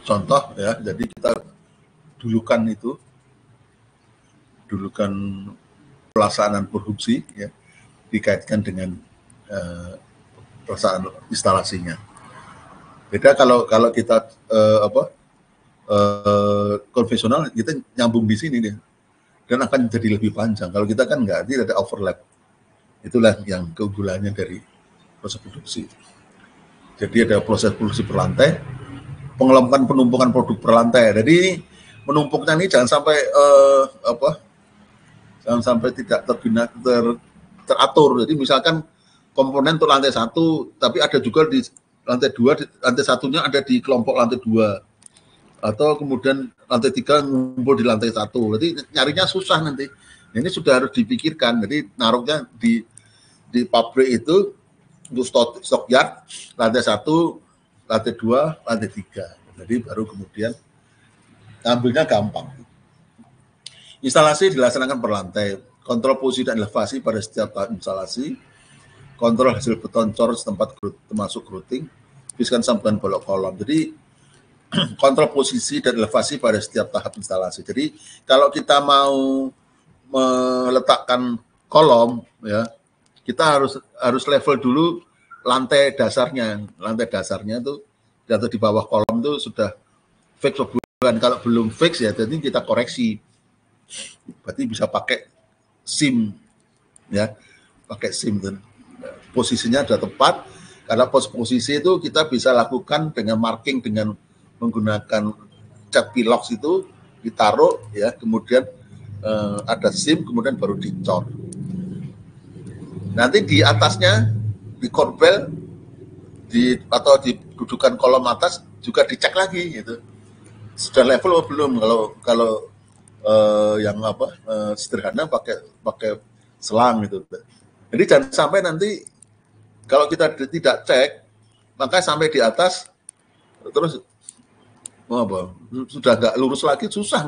contoh ya, jadi kita dulukan pelaksanaan produksi ya dikaitkan dengan pelaksanaan instalasinya. Beda kalau kita konvensional, kita nyambung di sini nih dan akan jadi lebih panjang. Kalau kita kan nggak, tidak ada overlap. Itulah yang keunggulannya dari proses produksi. Jadi ada proses produksi per lantai, pengelompokan penumpukan produk per lantai. Jadi menumpuknya ini jangan sampai tidak teratur. Jadi misalkan komponen untuk lantai 1, tapi ada juga di lantai 2, lantai 1-nya ada di kelompok lantai 2, atau kemudian lantai 3 ngumpul di lantai 1. Jadi nyarinya susah nanti. Ini sudah harus dipikirkan. Jadi naruhnya di pabrik itu untuk stok yard lantai 1, lantai 2, lantai 3. Jadi baru kemudian ambilnya gampang. Instalasi dilaksanakan per lantai. Kontrol posisi dan elevasi pada setiap tahap instalasi. Kontrol hasil beton cor setempat termasuk routing. Biskan sambungan bolok kolom. Jadi kontrol posisi dan elevasi pada setiap tahap instalasi. Jadi kalau kita mau meletakkan kolom ya, kita harus level dulu lantai dasarnya. Lantai dasarnya itu atau di bawah kolom itu sudah fix atau bukan. Kalau belum fix ya, jadi kita koreksi. Berarti bisa pakai SIM ya, pakai SIM dan posisinya sudah tepat. Karena posisi itu kita bisa lakukan dengan marking dengan menggunakan cat pilox itu ditaruh ya, kemudian ada SIM, kemudian baru dicor. Nanti di atasnya di korbel atau di dudukan kolom atas juga dicek lagi gitu. Sudah level atau belum? Kalau yang sederhana pakai selang gitu. Jadi jangan sampai nanti kalau kita tidak cek, maka sampai di atas terus sudah nggak lurus lagi, susah.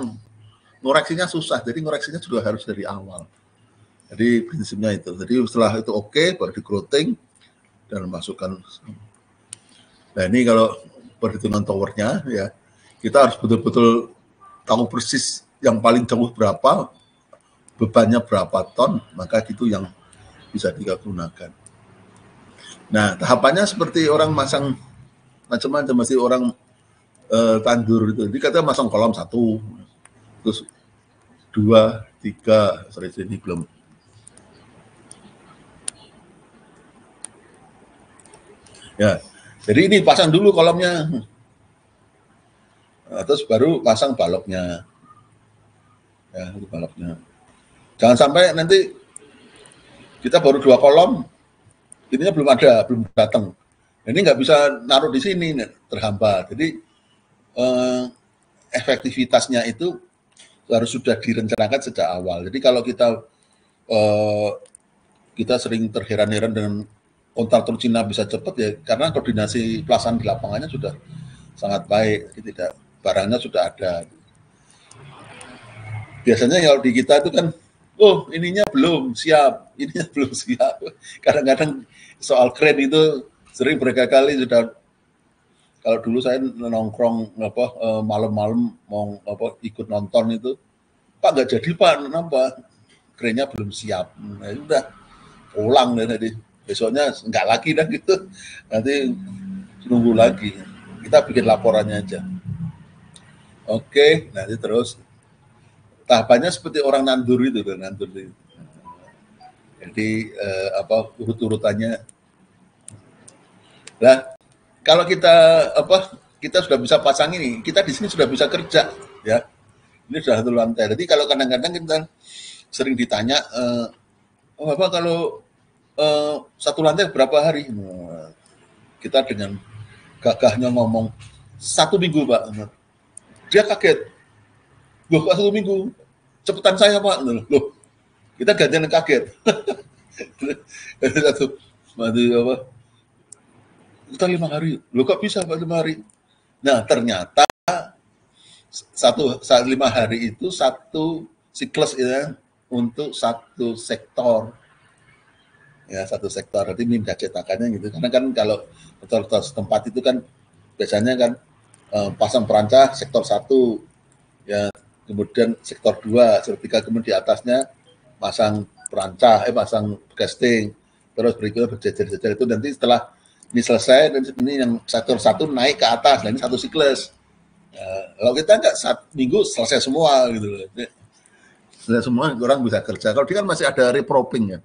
Ngoreksinya susah. Jadi ngoreksinya juga harus dari awal. Jadi prinsipnya itu. Jadi setelah itu oke, baru di grouting dan masukkan. Nah ini kalau perhitungan towernya ya, kita harus betul-betul tahu persis yang paling jauh berapa, bebannya berapa ton, maka itu yang bisa kita gunakan. Nah tahapannya seperti orang masang macam-macam, masih orang tandur itu. Jadi kita masang kolom 1, terus 2, 3, sorry ini belum. Ya, jadi ini pasang dulu kolomnya, terus baru pasang baloknya. Ya, itu baloknya. Jangan sampai nanti kita baru 2 kolom, ininya belum datang. Ini nggak bisa naruh di sini, terhambat. Jadi efektivitasnya itu harus sudah direncanakan sejak awal. Jadi kalau kita sering terheran-heran dengan kontraktor Cina bisa cepat ya, karena koordinasi pelaksanaan di lapangannya sudah sangat baik. Jadi barangnya sudah ada. Biasanya kalau di kita itu kan, ininya belum siap. Kadang-kadang soal kren itu sering berkali-kali sudah. Kalau dulu saya nongkrong malam-malam mau ikut nonton itu, Pak nggak jadi Pak, kenapa? Krennya belum siap. Nah, udah pulang deh tadi. Besoknya nggak lagi dah gitu. Nanti nunggu lagi. Kita bikin laporannya aja. Oke, nanti terus tahapannya seperti orang nandur itu kan, nandur itu. Jadi urut-urutannya. Nah, kalau kita sudah bisa pasang ini, kita di sini sudah bisa kerja ya. Ini sudah 1 lantai. Jadi kalau kadang-kadang kita sering ditanya, Bapak kalau 1 lantai berapa hari? Nah, kita dengan gagahnya ngomong 1 minggu Pak. Dia kaget. Loh, 1 minggu? Cepetan saya Pak. Loh, kita gantian kaget. Kita 5 hari. Loh kok bisa Pak 5 hari? Nah ternyata 5 hari itu 1 siklus ya, untuk 1 sektor. Ya 1 sektor, berarti minta cetakannya gitu. Karena kan kalau otoritas tempat itu kan biasanya kan pasang perancah sektor 1, ya, kemudian sektor 2, sektor 3, kemudian di atasnya pasang perancah, pasang casting, terus berikutnya berjejer-jejer. Itu nanti setelah ini selesai, dan ini yang sektor 1 naik ke atas, dan ini satu siklus. Kalau kita enggak 1 minggu selesai semua gitu loh. Selesai semua, orang bisa kerja. Kalau dia kan masih ada repropping ya.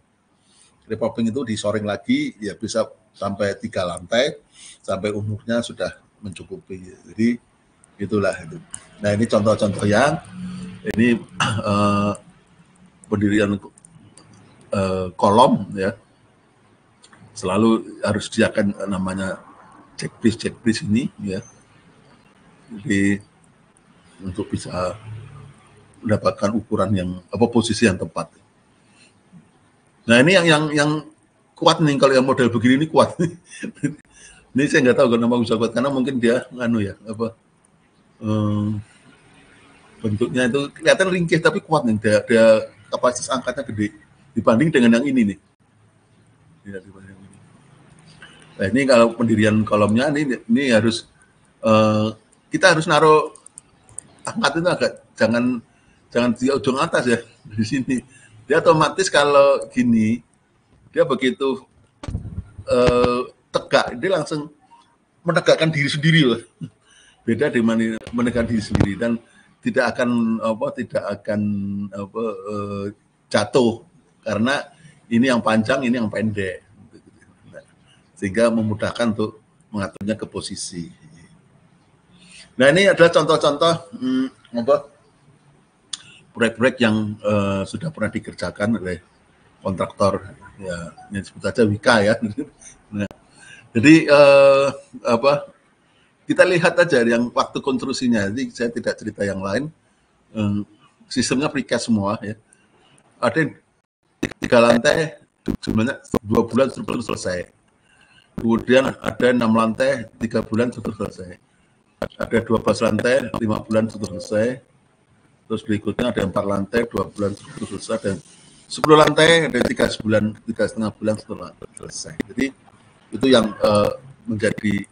Repropping itu disoring lagi, ya bisa sampai 3 lantai, sampai umurnya sudah mencukupi. Jadi itulah itu. Nah, ini contoh-contoh yang ini pendirian kolom ya, selalu harus disediakan namanya checklist ini ya. Jadi untuk bisa mendapatkan ukuran yang posisi yang tepat. Nah, ini yang kuat nih, kalau yang model begini ini kuat. Ini saya nggak tahu kenapa bisa kuat, karena mungkin dia bentuknya itu kelihatan ringkih tapi kuat nih, dia kapasitas angkatnya gede dibanding dengan yang ini nih. Ya, nah, ini kalau pendirian kolomnya ini harus kita harus naruh angkat itu agak jangan di ujung atas ya, di sini. Dia otomatis kalau gini, dia begitu tegak, dia langsung menegakkan diri sendiri loh. Beda dengan menegakkan diri sendiri, dan tidak akan jatuh, karena ini yang panjang, ini yang pendek, sehingga memudahkan untuk mengaturnya ke posisi. Nah, ini adalah contoh-contoh proyek-proyek yang sudah pernah dikerjakan oleh kontraktor, ya, yang disebut saja Wika ya. Nah, jadi kita lihat aja yang waktu konstruksinya. Jadi saya tidak cerita yang lain. Sistemnya precast semua ya. Ada 3 lantai, sebenarnya 2 bulan terus selesai. Kemudian ada 6 lantai, 3 bulan terus selesai. Ada 12 lantai, 5 bulan terus selesai. Terus berikutnya ada 4 lantai, 2 bulan terus selesai. Dan 10 lantai ada 3,5 bulan setelah selesai. Jadi itu yang menjadi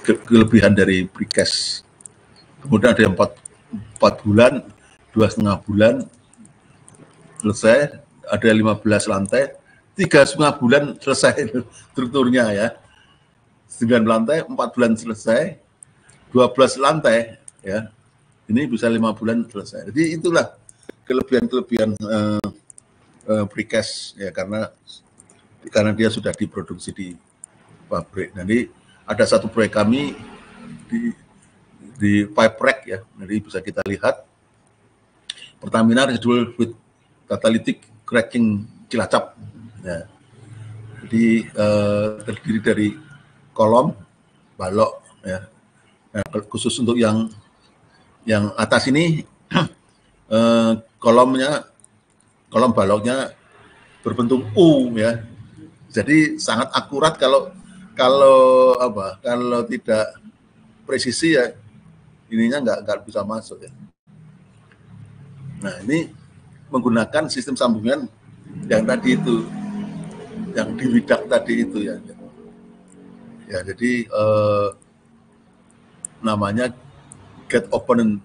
kelebihan dari precast. Kemudian ada yang 4 bulan, 2,5 bulan selesai, ada 15 lantai, 3,5 bulan selesai strukturnya ya. 9 lantai, 4 bulan selesai, 12 lantai ya. Ini bisa 5 bulan selesai. Jadi itulah kelebihan precast ya, karena dia sudah diproduksi di pabrik. Jadi ada satu proyek kami di pipe rack ya. Jadi bisa kita lihat Pertamina residual with catalytic cracking Cilacap. Ya. Jadi terdiri dari kolom, balok ya. Nah, khusus untuk yang atas ini kolom baloknya berbentuk U ya. Jadi sangat akurat, kalau tidak presisi ya ininya nggak bisa masuk ya. Nah, ini menggunakan sistem sambungan yang tadi itu, yang diwidak tadi itu ya. Ya, jadi namanya gate open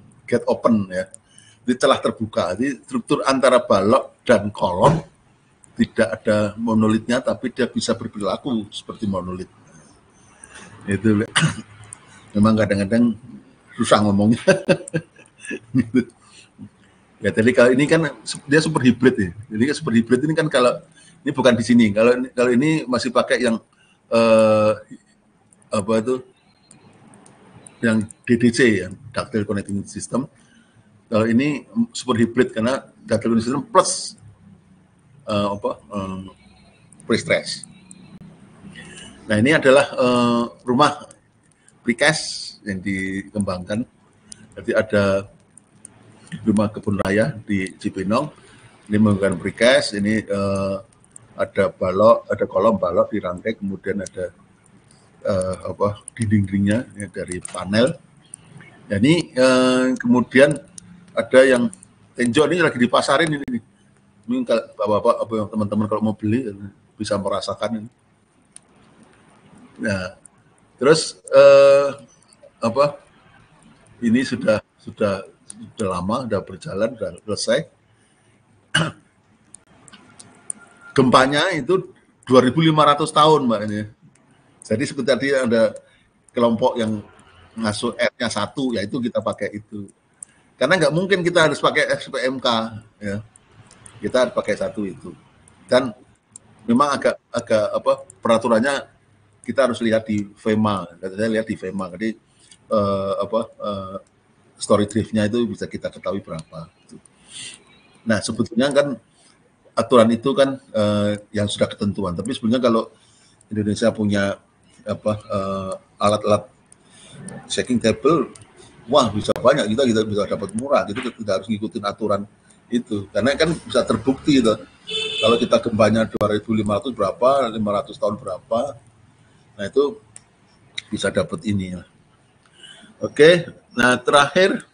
ya. Jadi celah terbuka. Jadi struktur antara balok dan kolom tidak ada monolitnya, tapi dia bisa berperilaku seperti monolit. Itu memang kadang-kadang susah ngomongnya. Ya, jadi kalau ini kan dia super hybrid ya. Jadi super hybrid ini kan kalau ini bukan di sini. Kalau ini masih pakai yang yang DDC ya, ductile connecting system. Kalau ini super hybrid karena ductile connecting system plus pre-stress. Nah, ini adalah rumah precast yang dikembangkan. Jadi ada rumah kebun raya di Cipinang. Ini menggunakan precast. Ini ada balok, ada kolom balok dirangkai, kemudian ada dinding-dindingnya ya, dari panel. Nah, ini kemudian ada yang tenjok ini lagi dipasarin ini. Ini bapak-bapak, teman-teman kalau mau beli bisa merasakan ini. Nah, terus apa ini sudah lama, sudah berjalan, sudah selesai. Gempanya itu 2.500 tahun, Mbak, ini. Jadi seperti tadi ada kelompok yang ngasuh R-nya 1, ya itu kita pakai itu. Karena nggak mungkin kita harus pakai SPMK, ya. Kita harus pakai 1 itu. Dan memang agak apa peraturannya kita harus lihat di FEMA. Saya lihat di FEMA. Jadi story drift-nya itu bisa kita ketahui berapa. Nah, sebetulnya kan aturan itu kan yang sudah ketentuan. Tapi sebenarnya kalau Indonesia punya alat-alat checking table, wah bisa banyak, kita bisa dapat murah. Jadi kita harus ngikutin aturan itu. Karena kan bisa terbukti gitu. Kalau kita gempanya 2.500 berapa, 500 tahun berapa, nah itu bisa dapat ini. Oke, nah terakhir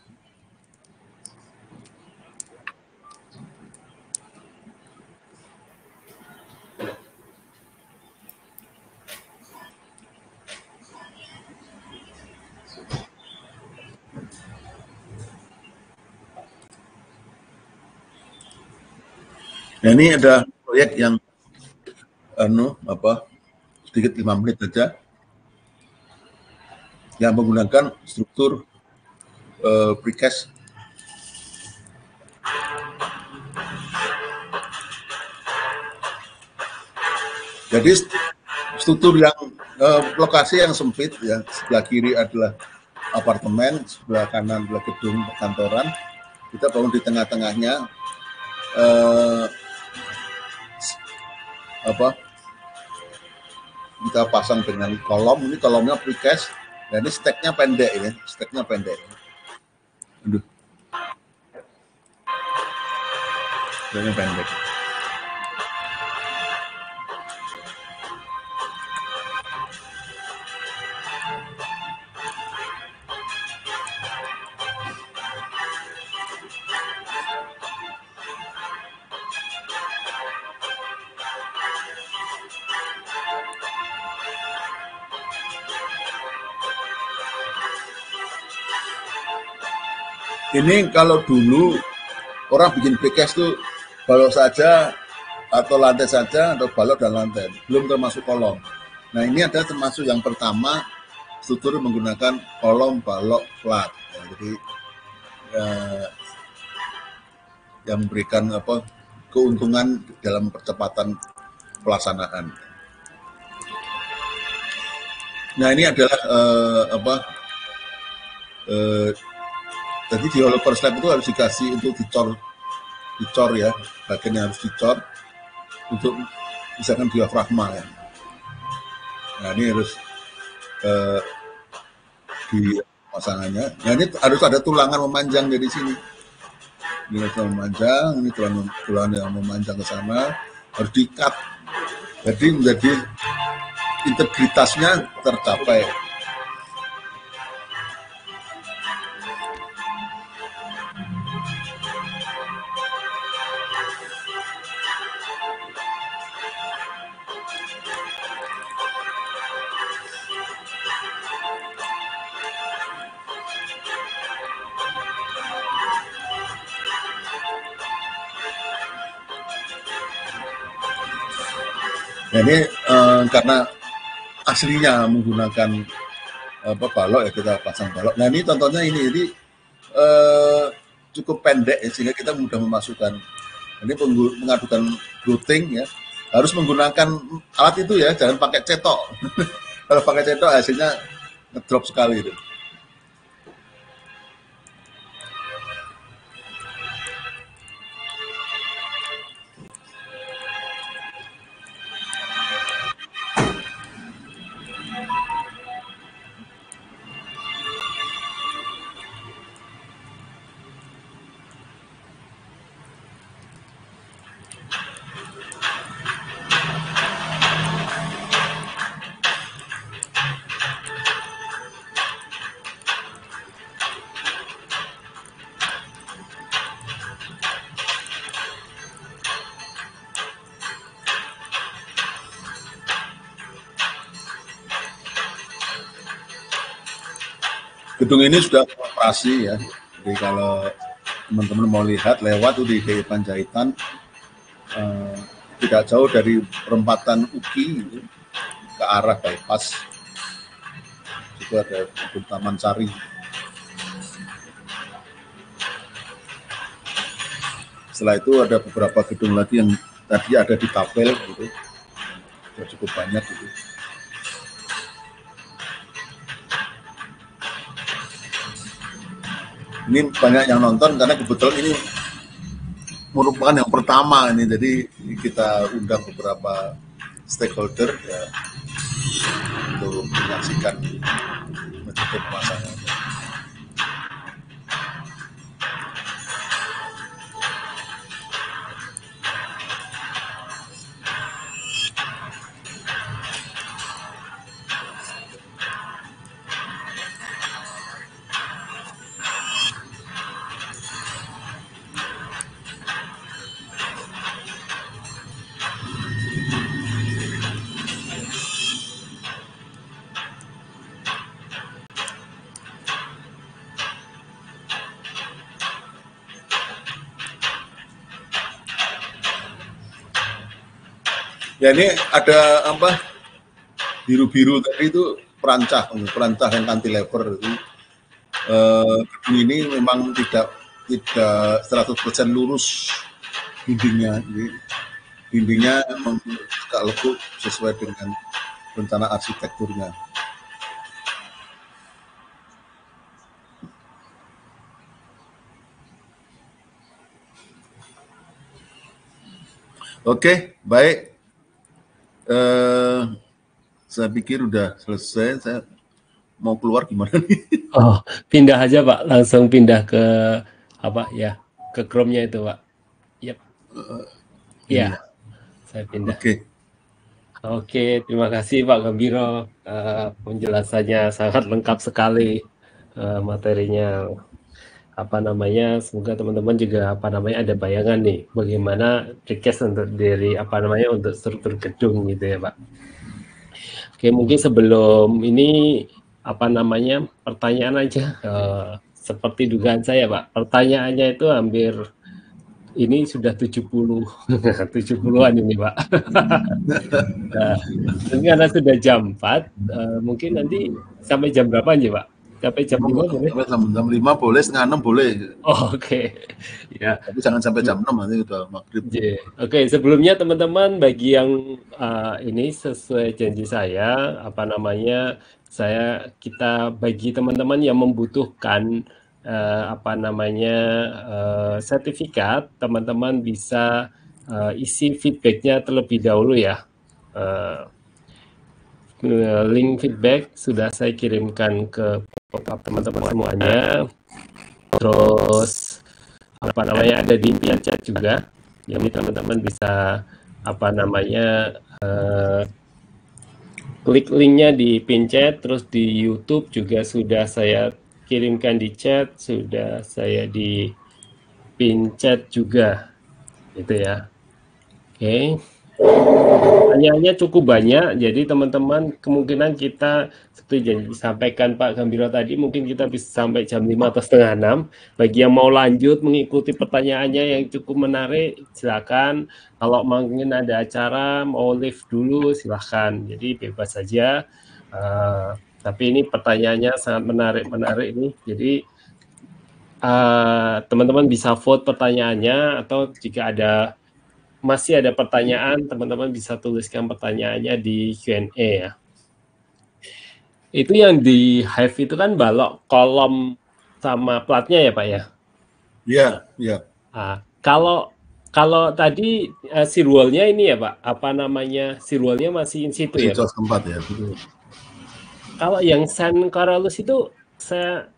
nah ini ada proyek yang sedikit 5 menit saja yang menggunakan struktur precast. Jadi struktur yang lokasi yang sempit, ya sebelah kiri adalah apartemen, sebelah kanan adalah gedung perkantoran. Kita bangun di tengah-tengahnya kita pasang dengan kolom. Ini kolomnya precast, dan ini steknya pendek, ini steknya pendek. Aduh, steknya pendek. Ini kalau dulu orang bikin precast tuh balok saja atau lantai saja, atau balok dan lantai, belum termasuk kolom. Nah ini ada termasuk yang pertama, struktur menggunakan kolom, balok, plat. Ya, jadi yang memberikan keuntungan dalam percepatan pelaksanaan. Nah ini adalah jadi developer slab itu harus dikasih untuk dicor ya, bagian harus dicor untuk misalkan diafragma ya. Nah ini harus di pasangannya. Nah ini harus ada tulangan memanjang dari sini. Ini tulang memanjang, ini tulang yang memanjang ke sana, harus di-cut. Jadi menjadi integritasnya tercapai. Nah ini karena aslinya menggunakan balok ya, kita pasang balok. Nah ini contohnya ini, jadi cukup pendek ya, sehingga kita mudah memasukkan. Ini mengadukan grouting ya, harus menggunakan alat itu ya, jangan pakai cetok. Kalau pakai cetok hasilnya ngedrop sekali itu. Gedung ini sudah operasi ya. Jadi kalau teman-teman mau lihat lewat tuh di DI Panjaitan, tidak jauh dari perempatan UKI gitu, ke arah bypass. Itu ada gedung Taman Sari. Setelah itu ada beberapa gedung lagi yang tadi ada di tabel gitu. Sudah cukup banyak gitu. Ini banyak yang nonton karena kebetulan ini merupakan yang pertama ini, jadi kita undang beberapa stakeholder ya untuk menyaksikan metode pemasangan. Ya ini ada apa biru-biru tadi itu perancah yang cantilever itu. Gedung ini memang tidak 100% lurus dindingnya. Jadi, dindingnya agak lekuk sesuai dengan rencana arsitekturnya. Oke, baik. Saya pikir udah selesai. Saya mau keluar gimana nih? Oh, pindah aja Pak, langsung pindah ke apa ya, ke Chrome-nya itu Pak. Yep. Iya, saya pindah. Oke, terima kasih Pak Gembiro, penjelasannya sangat lengkap sekali, materinya. Apa namanya, semoga teman-teman juga apa namanya ada bayangan nih bagaimana precast untuk dari apa namanya untuk struktur gedung gitu ya Pak. Oke, mungkin sebelum ini apa namanya pertanyaan aja, seperti dugaan saya Pak, pertanyaannya itu hampir ini sudah 70-an ini Pak. Nah, karena sudah jam 4, mungkin nanti sampai jam berapa nih Pak? Sampai jam 5 boleh? Sampai jam 5 boleh, setengah 6 boleh. Oh, oke. Ya. Tapi jangan sampai jam 6 nanti udah maghrib. Oke, sebelumnya teman-teman bagi yang ini sesuai janji saya, apa namanya, kita bagi teman-teman yang membutuhkan apa namanya sertifikat, teman-teman bisa isi feedbacknya terlebih dahulu ya. Link feedback sudah saya kirimkan ke teman-teman semuanya. Terus apa namanya ada di chat juga. Jadi teman-teman bisa apa namanya klik linknya di pin chat, terus di YouTube juga sudah saya kirimkan di chat, sudah saya di pin chat juga, gitu ya. Oke. Pertanyaannya cukup banyak, jadi teman-teman kemungkinan kita seperti yang disampaikan Pak Gembiro tadi, mungkin kita bisa sampai jam 5 atau setengah 6. Bagi yang mau lanjut mengikuti pertanyaannya yang cukup menarik, silakan. Kalau mungkin ada acara mau live dulu, silakan. Jadi bebas saja. Tapi ini pertanyaannya sangat menarik ini. Jadi teman-teman bisa vote pertanyaannya, atau jika masih ada pertanyaan, teman-teman bisa tuliskan pertanyaannya di Q&A ya. Itu yang di Hive itu kan balok kolom sama platnya ya Pak ya? Iya, iya. Kalau tadi sirwalnya ini ya Pak, apa namanya, sirwalnya masih in situ ya Pak? Tempat ya. Kalau yang San Carlos itu saya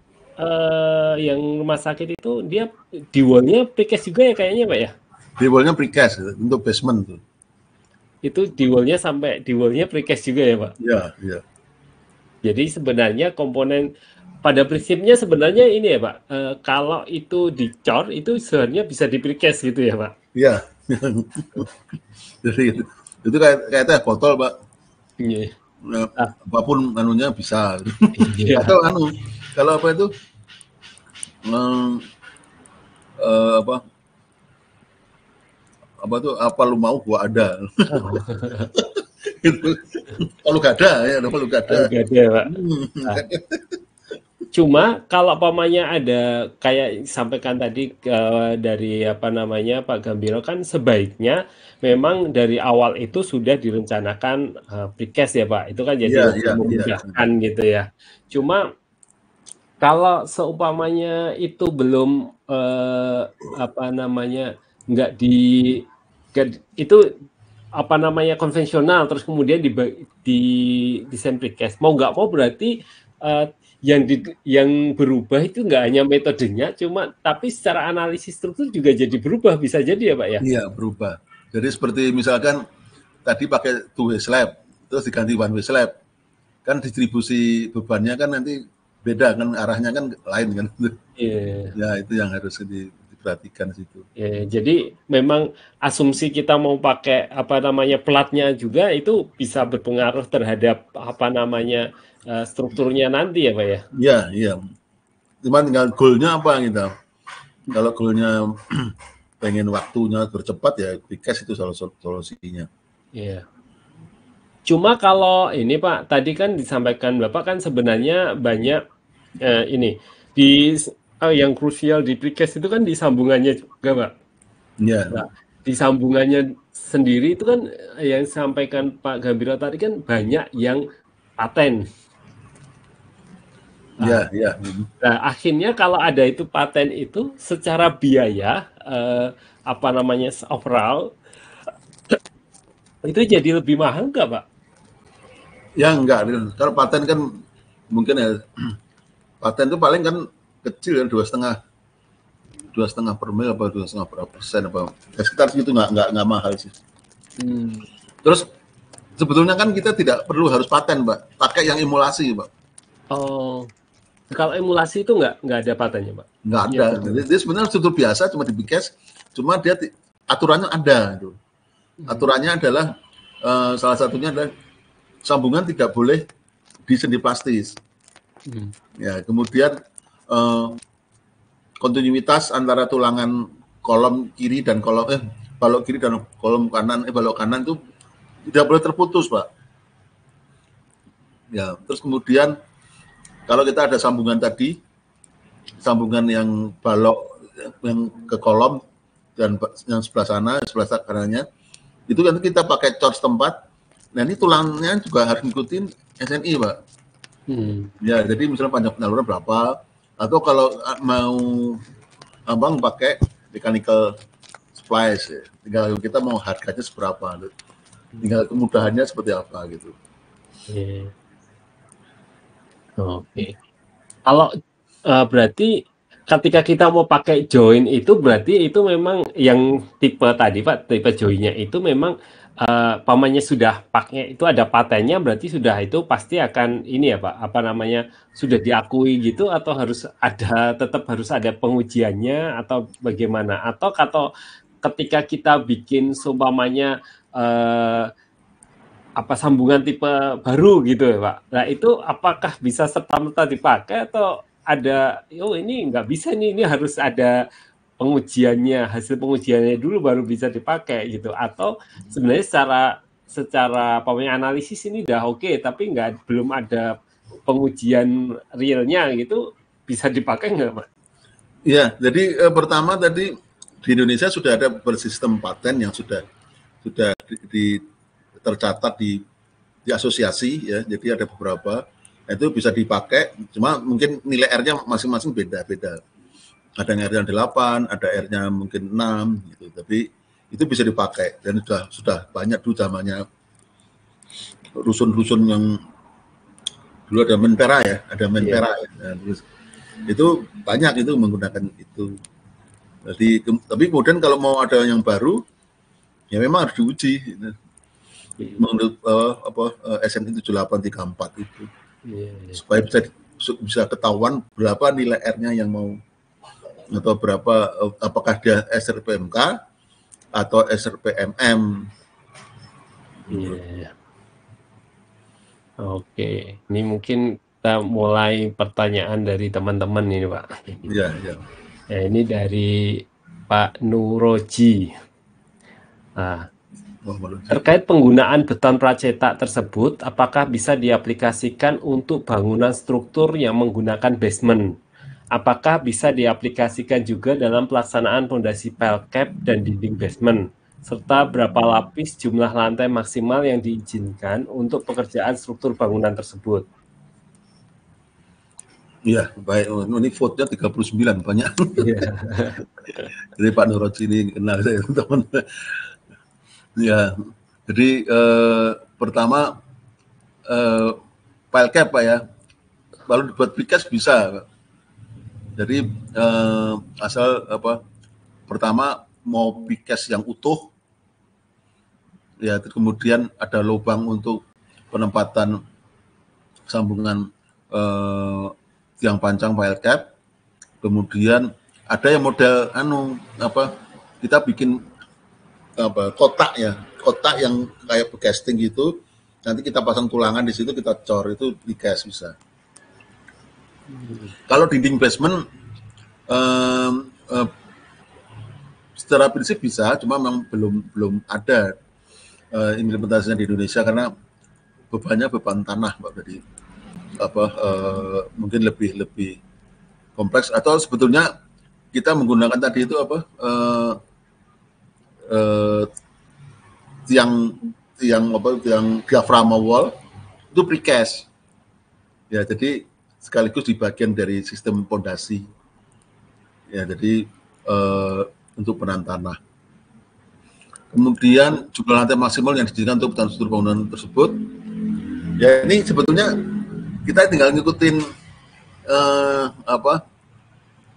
yang rumah sakit itu dia di wallnya precast juga ya kayaknya Pak ya? Di wallnya precast untuk basement tuh. Itu di wallnya sampai di wallnya precast juga ya Pak? Iya, iya. Jadi sebenarnya komponen pada prinsipnya sebenarnya ini ya Pak, kalau itu dicor itu sebenarnya bisa di precast gitu ya Pak? Iya. Jadi itu kayak teh botol Pak. Iya. Apapun anunya bisa. Iya. Atau Kalau apa itu apa tuh, apa lu mau gua ada. Gitu. Kalau gak ada ya, kalau gak ada. Kalau nggak ada, Pak. Nah, cuma kalau pamannya ada kayak sampaikan tadi dari apa namanya Pak Gambiro kan sebaiknya memang dari awal itu sudah direncanakan precast ya Pak. Itu kan jadi Iya, lebih iya, iya. memudahkan gitu ya. Cuma kalau seumpamanya itu belum apa namanya nggak di itu apa namanya konvensional terus kemudian di desain precast mau nggak mau berarti yang berubah itu nggak hanya metodenya cuma tapi secara analisis struktur juga jadi berubah bisa jadi ya Pak ya. Iya, berubah. Jadi seperti misalkan tadi pakai two way slab, terus diganti one way slab. Kan distribusi bebannya kan nanti beda kan, arahnya kan lain kan. Iya. Ya, itu yang harus diperhatikan situ. Ya, jadi memang asumsi kita mau pakai apa namanya platnya juga itu bisa berpengaruh terhadap apa namanya strukturnya nanti ya Pak ya. Iya, iya. Cuman tinggal goalnya apa gitu. Kalau goalnya pengen waktunya bercepat ya precast itu solusinya. Iya. Cuma kalau ini Pak, tadi kan disampaikan Bapak kan sebenarnya banyak ini di yang krusial di precast itu kan di sambungannya juga Pak. Iya. Nah, di sambungannya sendiri itu kan yang disampaikan Pak Gambiro tadi kan banyak yang paten. Iya, Nah, iya. nah, akhirnya kalau ada itu paten itu secara biaya apa namanya overall itu jadi lebih mahal nggak Pak? Ya enggak, kalau paten kan mungkin ya paten itu paling kan kecil kan 2,5 per mil apa 2,5 berapa persen apa ya sekitar segitu nggak mahal sih. Terus sebetulnya kan kita tidak perlu harus paten Mbak, pakai yang emulasi Mbak. Oh, kalau emulasi itu nggak ada patennya Pak? Nggak Iya, ada, betul. dia sebenarnya struktur biasa cuma di precast, cuma dia aturannya ada. Gitu. Aturannya adalah salah satunya adalah sambungan tidak boleh disendi plastis. Ya, kemudian kontinuitas antara tulangan kolom kiri dan balok kiri dan kolom kanan balok kanan itu tidak boleh terputus, Pak. Ya, terus kemudian kalau kita ada sambungan tadi, sambungan yang balok yang ke kolom dan yang sebelah sana, sebelah kanannya, itu kan kita pakai cor setempat. Nah ini tulangnya juga harus ngikutin SNI, Pak. Ya, jadi misalnya panjang penyaluran berapa, atau kalau mau abang pakai mechanical splice, ya. Tinggal kita mau harganya seberapa, tinggal kemudahannya seperti apa gitu. Oke. Kalau berarti ketika kita mau pakai join itu berarti itu memang yang tipe tadi Pak, tipe joinnya itu memang pamannya sudah pakai itu ada patennya berarti sudah itu pasti akan ini ya Pak, apa namanya sudah diakui gitu atau tetap harus ada pengujiannya atau bagaimana atau ketika kita bikin seumpamanya apa sambungan tipe baru gitu ya Pak. Nah itu apakah bisa serta-merta dipakai atau ada, oh ini nggak bisa nih, ini harus ada pengujiannya, hasil pengujiannya dulu baru bisa dipakai gitu. Atau sebenarnya secara analisis ini udah oke, tapi belum ada pengujian realnya gitu, bisa dipakai nggak Pak? Iya, jadi pertama tadi di Indonesia sudah ada bersistem paten yang sudah tercatat di asosiasi ya, jadi ada beberapa itu bisa dipakai, cuma mungkin nilai R-nya masing-masing beda-beda. Ada yang R-nya 8, ada R-nya mungkin 6 gitu, tapi itu bisa dipakai dan sudah banyak dulu zamannya rusun-rusun yang dulu ada Menpera ya, ya. Nah, terus itu banyak itu menggunakan itu. Jadi tapi kemudian kalau mau ada yang baru ya memang harus diuji. Gitu. Menurut SNI 7834 itu supaya bisa ketahuan berapa nilai R-nya yang mau atau berapa apakah dia SRPMK atau SRPMM. Oke, ini mungkin kita mulai pertanyaan dari teman-teman ini, Pak. Iya, iya. Ya, ini dari Pak Nuroji. Nah, terkait penggunaan beton pracetak tersebut, apakah bisa diaplikasikan untuk bangunan struktur yang menggunakan basement? Apakah bisa diaplikasikan juga dalam pelaksanaan fondasi pelcap dan dinding basement? Serta berapa lapis jumlah lantai maksimal yang diizinkan untuk pekerjaan struktur bangunan tersebut? Iya, baik. Ini vote-nya 39, banyak. Iya. Jadi Pak Nuroji ini kenal saya, teman. Ya, jadi pertama pelcap Pak ya. Lalu dibuat precast bisa. Jadi asal pertama mau precast yang utuh, ya kemudian ada lubang untuk penempatan sambungan tiang pancang pelcap. Kemudian ada yang model kita bikin kotak yang kayak casting gitu. Nanti kita pasang tulangan di situ, kita cor, itu di cast bisa. Kalau dinding basement secara prinsip bisa, cuma memang belum ada implementasinya di Indonesia karena bebannya beban tanah, Pak. Jadi mungkin lebih kompleks, atau sebetulnya kita menggunakan tadi itu tiang diaphragma wall itu precast. Ya, jadi sekaligus di bagian dari sistem pondasi. Ya, jadi untuk penahan tanah. Kemudian jumlah lantai maksimal yang diizinkan untuk struktur bangunan tersebut. Ya, ini sebetulnya kita tinggal ngikutin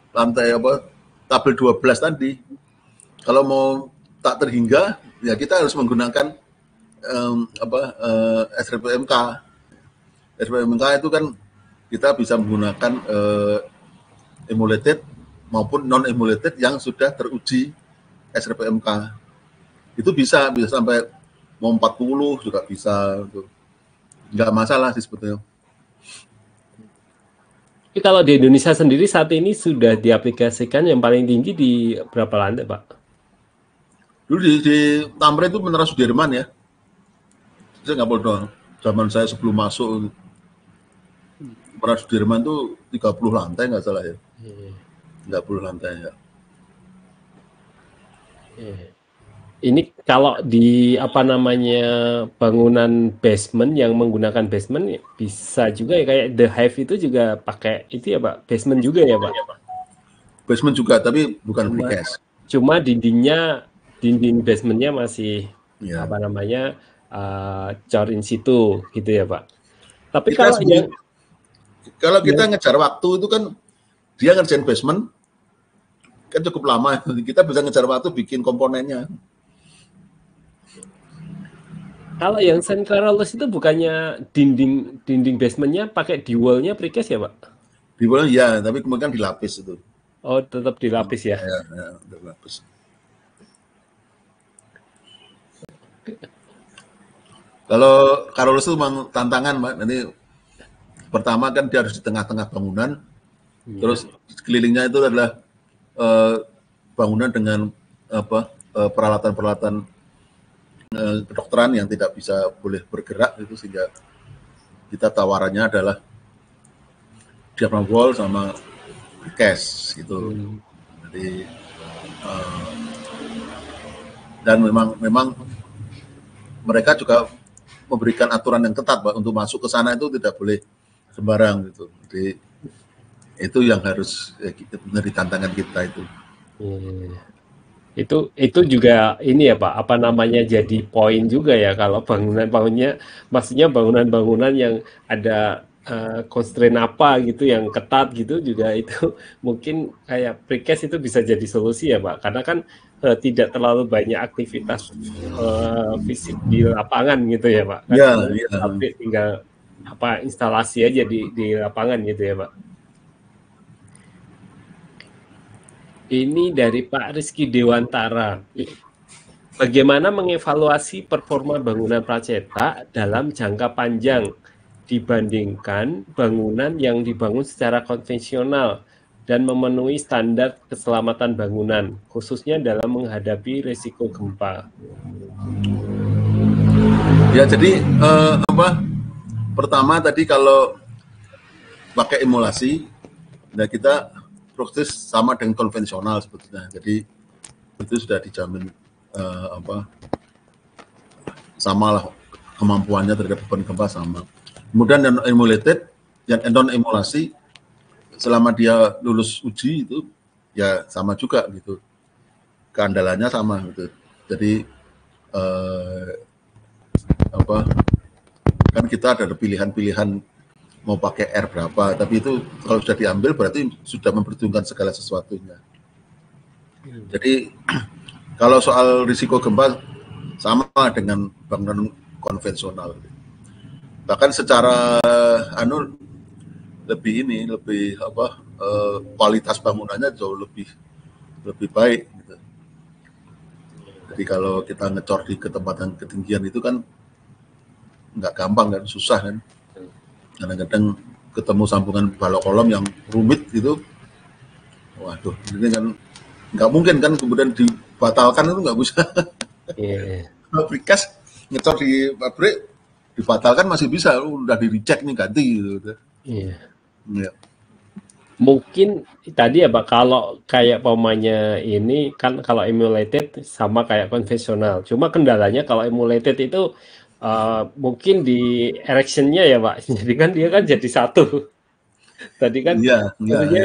lantai tabel 12 tadi. Kalau mau tak terhingga, ya kita harus menggunakan SRPMK. SRPMK itu kan kita bisa menggunakan emulated maupun non emulated yang sudah teruji SRPMK. Itu bisa sampai mau 40 juga bisa, nggak masalah sih sebetulnya. Tapi kalau di Indonesia sendiri saat ini sudah diaplikasikan yang paling tinggi di berapa lantai, Pak? Dulu di Tamrin itu Menara Sudirman ya. Saya nggak boleh doang. Zaman saya sebelum masuk Menara Sudirman tuh 30 lantai nggak salah ya. 30 lantai ya. Ini kalau di bangunan basement yang menggunakan basement bisa juga ya, kayak The Hive itu juga pakai itu ya Pak, basement juga ya Pak? Basement juga, tapi bukan precast. Cuma dinding basementnya masih cor in situ gitu ya Pak. Tapi kalau kita ngejar waktu itu kan dia ngerjain basement kan cukup lama, kita bisa ngejar waktu bikin komponennya. Kalau yang Centralus itu bukannya dinding basementnya pakai di wall-nya precast ya Pak? Di wall ya, tapi kemudian dilapis itu. Oh, tetap dilapis ya? Ya, dilapis. Kalau Carolus itu memang tantangan, Pak. Nanti pertama kan dia harus di tengah-tengah bangunan, terus sekelilingnya itu adalah bangunan dengan peralatan-peralatan kedokteran yang tidak bisa boleh bergerak itu, sehingga kita tawarannya adalah diaphragma wall sama cast gitu. Jadi dan memang mereka juga memberikan aturan yang ketat, Pak, untuk masuk ke sana itu tidak boleh sembarang gitu. Jadi itu yang harus menjadi tantangan kita itu. Itu juga ini ya Pak, jadi poin juga ya kalau bangunannya, maksudnya bangunan-bangunan yang ada constraint apa gitu yang ketat gitu juga, itu mungkin kayak precast itu bisa jadi solusi ya Pak, karena kan tidak terlalu banyak aktivitas fisik di lapangan gitu ya Pak. Tapi tinggal instalasi aja di lapangan gitu ya Pak. Ini dari Pak Rizky Dewantara. Bagaimana mengevaluasi performa bangunan pracetak dalam jangka panjang dibandingkan bangunan yang dibangun secara konvensional dan memenuhi standar keselamatan bangunan, khususnya dalam menghadapi risiko gempa? Ya, jadi pertama tadi kalau pakai emulasi, nah kita proses sama dengan konvensional sebetulnya. Jadi itu sudah dijamin sama lah kemampuannya terhadap beban gempa sama. Kemudian yang emulated, yang non emulasi, selama dia lulus uji itu ya sama juga gitu, keandalannya sama gitu. Jadi kan kita ada pilihan-pilihan mau pakai R berapa, tapi itu kalau sudah diambil berarti sudah memperhitungkan segala sesuatunya. Jadi kalau soal risiko gempa sama dengan bangunan konvensional. Bahkan secara lebih kualitas bangunannya jauh lebih baik gitu. Jadi kalau kita ngecor di ketempatan ketinggian itu kan nggak gampang kan, susah kan. Kadang-kadang ketemu sambungan balok kolom yang rumit gitu, waduh, ini kan nggak mungkin kan kemudian dibatalkan, itu nggak bisa. Kalau precast ngecor di pabrik dibatalkan masih bisa, udah di recheck nih ganti gitu. Iya. Mungkin tadi ya Pak, kalau kayak pemainnya ini kan kalau emulated sama kayak konvensional. Cuma kendalanya kalau emulated itu mungkin di erection-nya ya Pak. Jadi kan dia kan jadi satu. Tadi kan iya,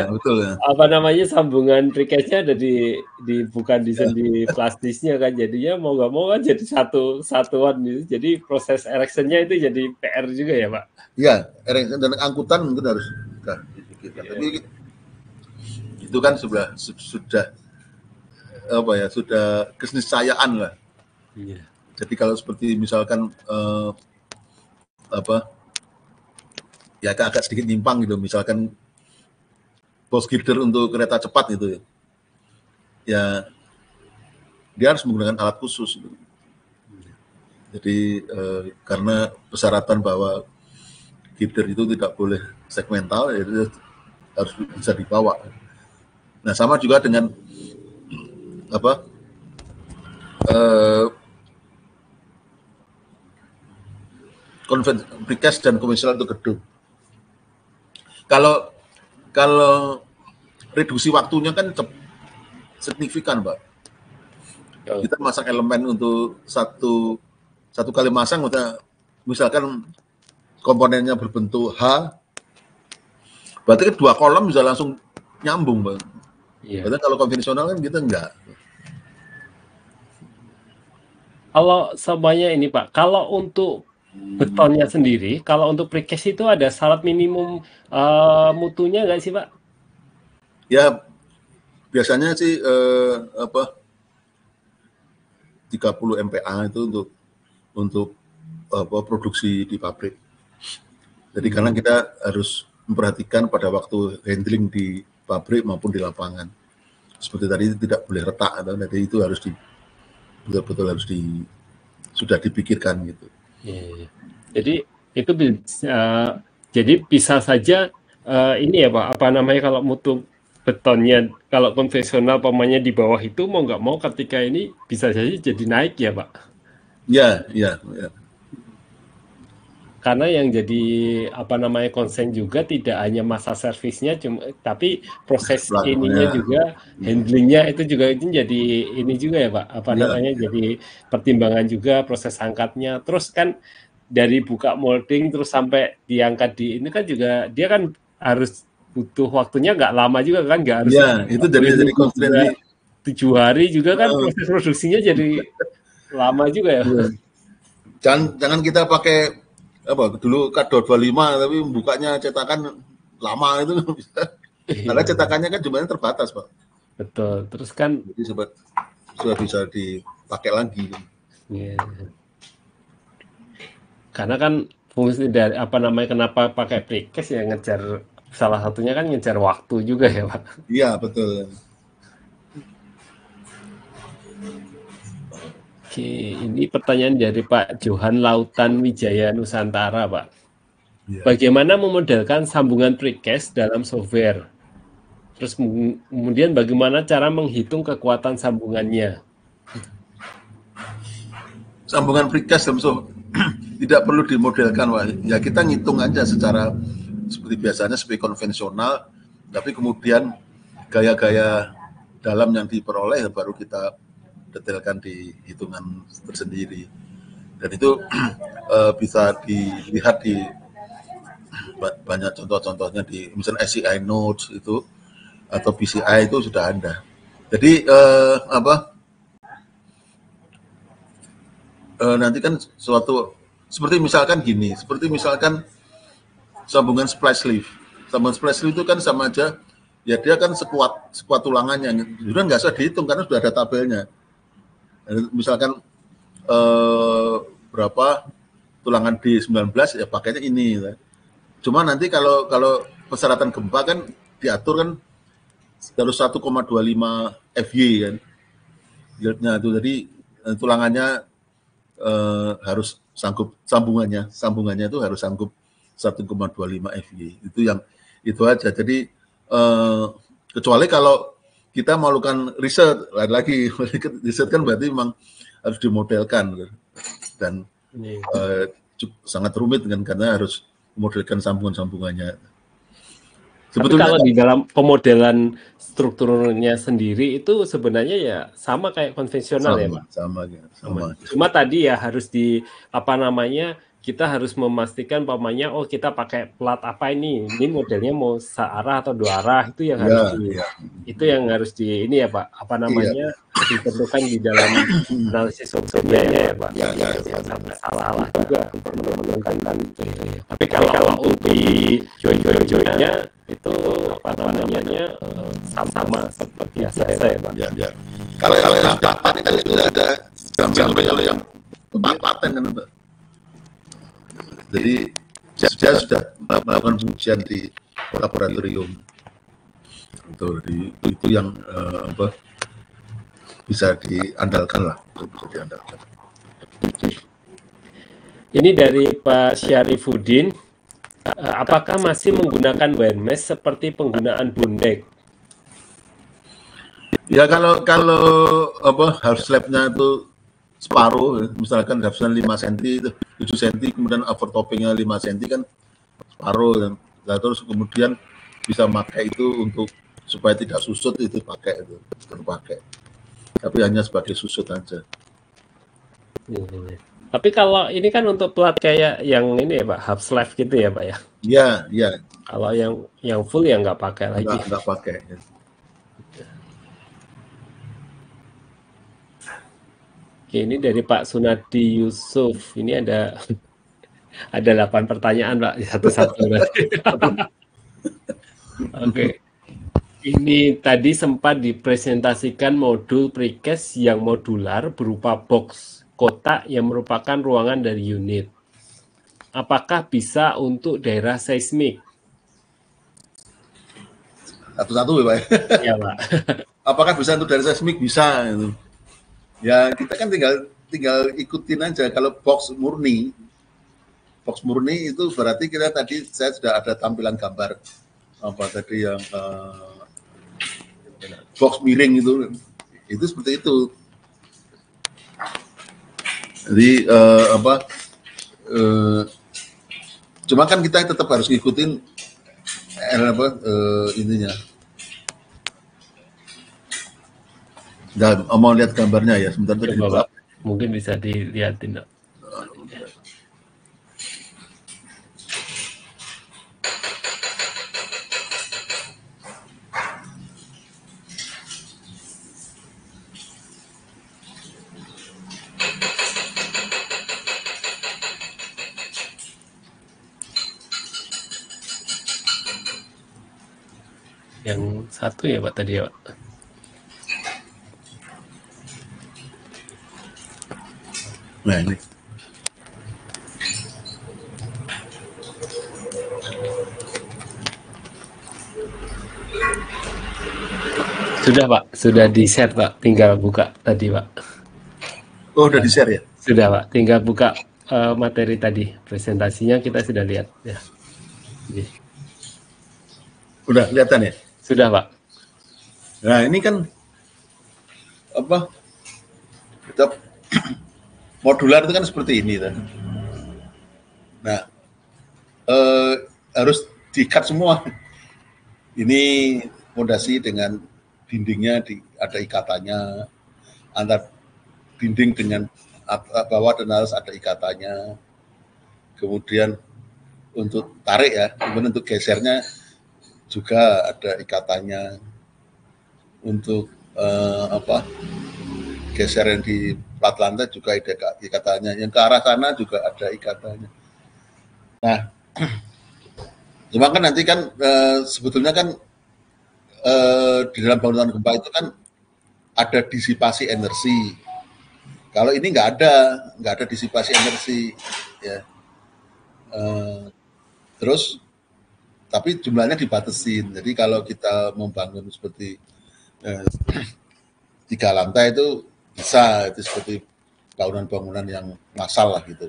betul ya. Apa namanya, sambungan precast-nya ada bukan di sendi plastisnya kan, jadinya mau nggak mau kan jadi satuan gitu. Jadi proses erection-nya itu jadi PR juga ya Pak. Iya, erection dan angkutan mungkin harus dipikirkan. Tapi itu kan sudah keniscayaan lah. Iya. Jadi kalau seperti misalkan ya agak sedikit nyimpang gitu, misalkan post girder untuk kereta cepat gitu ya, dia harus menggunakan alat khusus gitu. Jadi karena persyaratan bahwa girder itu tidak boleh segmental, itu harus bisa dibawa. Nah, sama juga dengan precast dan konvensional untuk gedung. Kalau reduksi waktunya kan signifikan, Pak. Kita masang elemen untuk satu kali masang, misalkan komponennya berbentuk H, berarti kan 2 kolom bisa langsung nyambung, Pak. Iya. Berarti kalau konvensional kan kita enggak. Kalau semuanya ini Pak, kalau untuk betonnya sendiri, kalau untuk precast itu ada syarat minimum mutunya nggak sih Pak? Ya biasanya sih 30 MPa itu untuk produksi di pabrik. Jadi karena kita harus memperhatikan pada waktu handling di pabrik maupun di lapangan. Seperti tadi tidak boleh retak, jadi itu harus betul-betul harus sudah dipikirkan gitu. Yeah. Jadi itu jadi bisa saja ini ya Pak, apa namanya, kalau mutu betonnya kalau konvensional pemainnya di bawah itu mau nggak mau ketika ini bisa saja jadi naik ya Pak? Ya. Karena yang jadi apa namanya konsen juga tidak hanya masa servisnya, tapi proses ininya juga, handlingnya itu juga itu jadi ini juga ya Pak, apa namanya, jadi pertimbangan juga proses angkatnya. Terus kan dari buka molding terus sampai diangkat ini kan juga dia kan harus butuh waktunya nggak lama juga kan, nggak harus. Ya, itu jadi konsen 7 hari juga kan proses produksinya jadi lama juga ya. Jangan kita pakai dulu K225 tapi bukanya cetakan lama itu bisa. Karena cetakannya kan jumlahnya terbatas, Pak. Betul. Terus kan jadi sudah bisa dipakai lagi. Yeah. Karena kan fungsi dari apa namanya, kenapa pakai precast ya, ngejar, salah satunya kan ngejar waktu juga ya Pak. Iya betul. Oke, ini pertanyaan dari Pak Johan Lautan Wijaya Nusantara Pak. Bagaimana memodelkan sambungan precast dalam software? Terus kemudian bagaimana cara menghitung kekuatan sambungannya? Sambungan precast dalam software tidak perlu dimodelkan, Wak. Ya kita ngitung aja secara seperti biasanya, seperti konvensional, tapi kemudian gaya-gaya dalam yang diperoleh baru kita detailkan di hitungan tersendiri. Dan itu bisa dilihat di banyak contoh-contohnya di misalnya SCI Notes itu atau PCI itu sudah ada. Jadi nanti kan suatu seperti misalkan gini, seperti misalkan sambungan splice leaf. Sambungan splice leaf itu kan sama aja, ya dia kan sekuat tulangannya. Sudah nggak usah dihitung karena sudah ada tabelnya. Misalkan berapa tulangan D19 ya pakainya ini. Cuma nanti kalau persyaratan gempa kan diatur kan harus 1,25 FY kan. Yieldnya itu jadi tulangannya harus sanggup, sambungannya itu harus sanggup 1,25 FY. Itu aja. Jadi kecuali kalau kita mau lakukan riset lagi riset kan berarti memang harus dimodelkan dan sangat rumit kan karena harus memodelkan sambungannya. Sebetulnya tapi kalau di dalam pemodelan strukturnya sendiri itu sebenarnya ya sama kayak konvensional ya, Pak? Sama. Cuma tadi ya harus kita harus memastikan pamannya kita pakai plat apa ini modelnya mau searah atau dua arah, itu yang harus ini ya Pak, ditentukan di dalam analisis software-nya ya Pak. Sampai salah juga menentukan itu. Tapi kalau untuk di join-joinnya itu sama seperti biasa ya Pak. Ya. Kalau yang dapat itu ada yang paten kan Pak. Jadi saya sudah melakukan ujian di laboratorium. Itu yang bisa diandalkan lah. Ini dari Pak Syarifuddin. Apakah masih menggunakan WireMesh seperti penggunaan Bundek? Ya kalau half slab-nya itu separuh, misalkan half-nya 5 cm, 7 cm, kemudian overtopping-nya 5 cm kan separuh, dan terus kemudian bisa pakai itu untuk supaya tidak susut, itu terpakai. Tapi hanya sebagai susut aja. Tapi kalau ini kan untuk plat kayak yang ini ya Pak, half slab gitu ya Pak ya? Iya. Kalau yang full ya nggak pakai lagi. Nggak pakai. Ya. Ini dari Pak Sunadi Yusuf. Ini ada 8 pertanyaan Pak, satu-satu. Oke. Ini tadi sempat dipresentasikan modul precast yang modular berupa box kotak yang merupakan ruangan dari unit. Apakah bisa untuk daerah seismik? Satu-satu ya Pak. Iya Pak. Apakah bisa untuk daerah seismik? Bisa. Ya kita kan tinggal ikutin aja. Kalau box murni itu berarti saya sudah ada tampilan gambar yang box miring itu seperti itu. Jadi cuma kan kita tetap harus ngikutin ininya. Dan mau lihat gambarnya ya sebentar tadi Pak. Mungkin bisa dilihatin. Yang satu ya Pak tadi ya Pak. Nah ini. Sudah Pak, sudah di-share Pak, tinggal buka tadi Pak. Oh udah di-share ya? Sudah Pak, tinggal buka materi tadi, presentasinya kita sudah lihat ya. Udah kelihatan ya? Sudah, Pak. Nah, ini kan apa? Kita modular itu kan seperti ini kan. Nah, harus diikat semua. Ini fondasi dengan dindingnya ada ikatannya, antar dinding dengan bawah dan atas ada ikatannya. Kemudian untuk tarik ya, kemudian untuk gesernya juga ada ikatannya. Untuk geser yang di plat lantai juga ada ikatannya. Yang ke arah sana juga ada ikatannya. Nah, cuma kan nanti kan sebetulnya kan di dalam bangunan gempa itu kan ada disipasi energi. Kalau ini nggak ada disipasi energi, ya. Terus, tapi jumlahnya dibatasin. Jadi kalau kita membangun seperti 3 lantai itu bisa, itu seperti bangunan-bangunan yang massal lah gitu.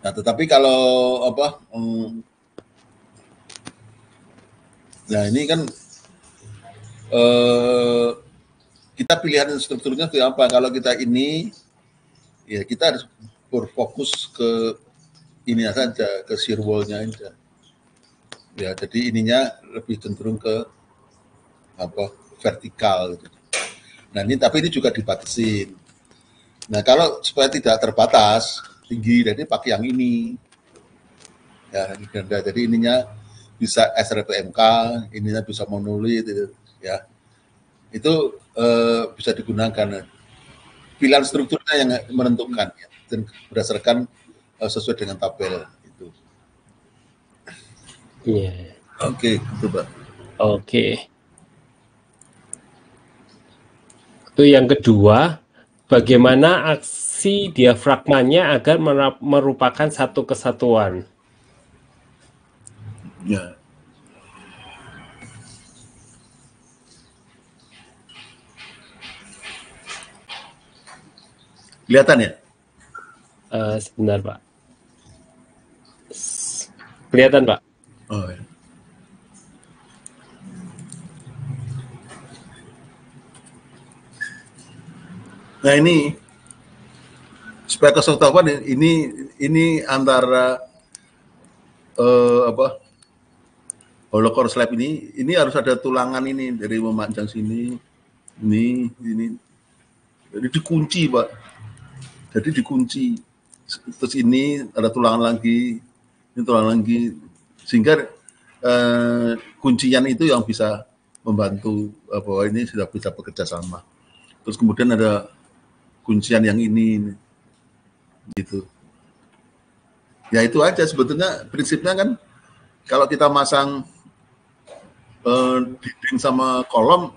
Nah, tetapi kalau nah ini kan kita pilihan strukturnya ke apa? Kalau kita ini, ya kita harus berfokus ke ini saja, ke shear wall-nya aja. Ya, jadi ininya lebih cenderung ke vertikal gitu. Nah, tapi ini juga dibatasin. Nah, kalau supaya tidak terbatas tinggi, jadi pakai yang ini. Ya, jadi ininya bisa SRPMK, ininya bisa monolit, ya. Itu bisa digunakan. Pilihan strukturnya yang menentukan, ya, dan berdasarkan sesuai dengan tabel itu. Iya. Oke, itu Pak. Oke. Itu yang kedua, bagaimana aksi diafragmanya agar merupakan satu kesatuan? Ya. Kelihatan ya? Sebentar, Pak. Kelihatan, Pak? Oh, ya. Nah, ini supaya kesatuan ini antara hollow slab ini harus ada tulangan ini dari memanjang sini, ini, jadi dikunci Pak, jadi dikunci, terus ini ada tulangan lagi, ini tulangan lagi, sehingga kuncian itu yang bisa membantu bahwa ini sudah bisa bekerja sama. Terus kemudian ada kuncian yang ini, gitu. Ya itu aja sebetulnya prinsipnya kan, kalau kita masang dinding sama kolom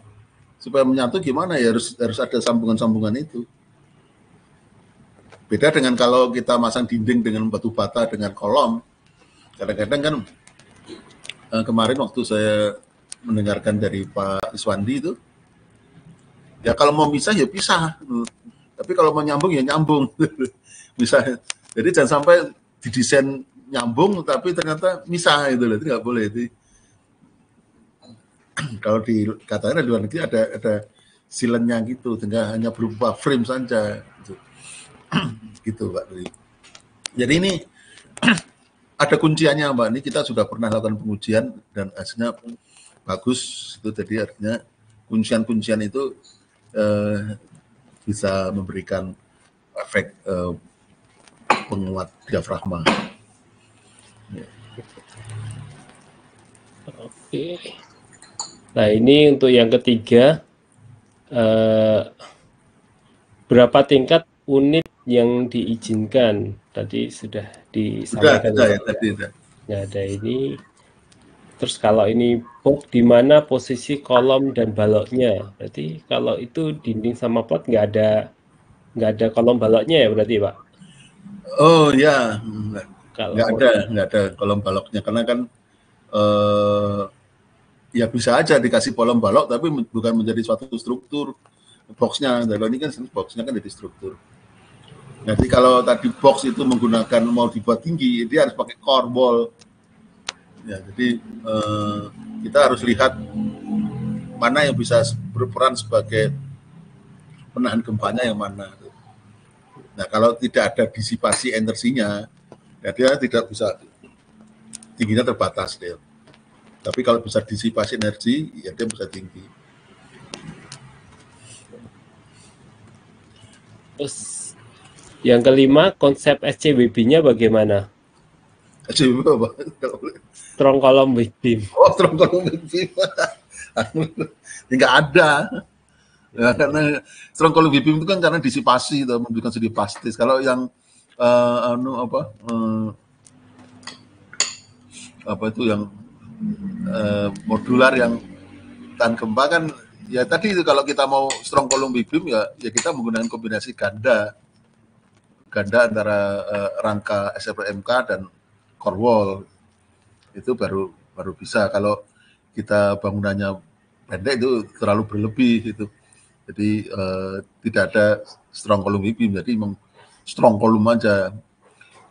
supaya menyatu gimana ya, harus ada sambungan-sambungan itu. Beda dengan kalau kita masang dinding dengan batu bata dengan kolom. Kadang-kadang kan kemarin waktu saya mendengarkan dari Pak Iswandi itu, ya kalau mau pisah ya pisah, tapi kalau mau nyambung ya nyambung. Bisa. Jadi jangan sampai didesain nyambung tapi ternyata misah gitu loh, itu nggak boleh. Itu kalau dikatakan di luar negeri ada silennya gitu, sehingga hanya berupa frame saja gitu. Gitu Pak. Jadi ini ada kunciannya Mbak, ini kita sudah pernah lakukan pengujian dan hasilnya bagus itu. Jadi artinya kuncian-kuncian itu bisa memberikan efek penguat diafragma. Oke. Nah, ini untuk yang ketiga, berapa tingkat unit yang diizinkan? Tadi sudah disampaikan. Sudah ya, tadi sudah. Nggak ada ini. Terus kalau ini box, di mana posisi kolom dan baloknya? Berarti kalau itu dinding sama plat nggak ada kolom baloknya ya berarti Pak? Oh ya, nggak ada kolom baloknya, karena kan ya bisa aja dikasih kolom balok tapi bukan menjadi suatu struktur boxnya. Dan ini kan boxnya kan jadi struktur. Jadi kalau tadi box itu menggunakan mau dibuat tinggi, dia harus pakai core wall. Ya, jadi kita harus lihat mana yang bisa berperan sebagai penahan gempanya yang mana. Nah, kalau tidak ada disipasi energinya, ya dia tidak bisa, tingginya terbatas dia. Tapi kalau bisa disipasi energi, ya dia bisa tinggi. Terus yang kelima, konsep SCBB-nya bagaimana? SCBB apa? Strong column weak beam. Oh, strong column weak beam. Nggak ada. Ya, karena strong column weak beam itu kan karena disipasi, atau memberikan segi plastis. Kalau yang apa itu yang modular yang tahan gempa kan, ya tadi itu kalau kita mau strong column weak beam ya kita menggunakan kombinasi ganda antara rangka SFMK dan core wall, itu baru bisa. Kalau kita bangunannya pendek itu terlalu berlebih itu. Jadi tidak ada strong column weak beam, jadi memang strong column aja.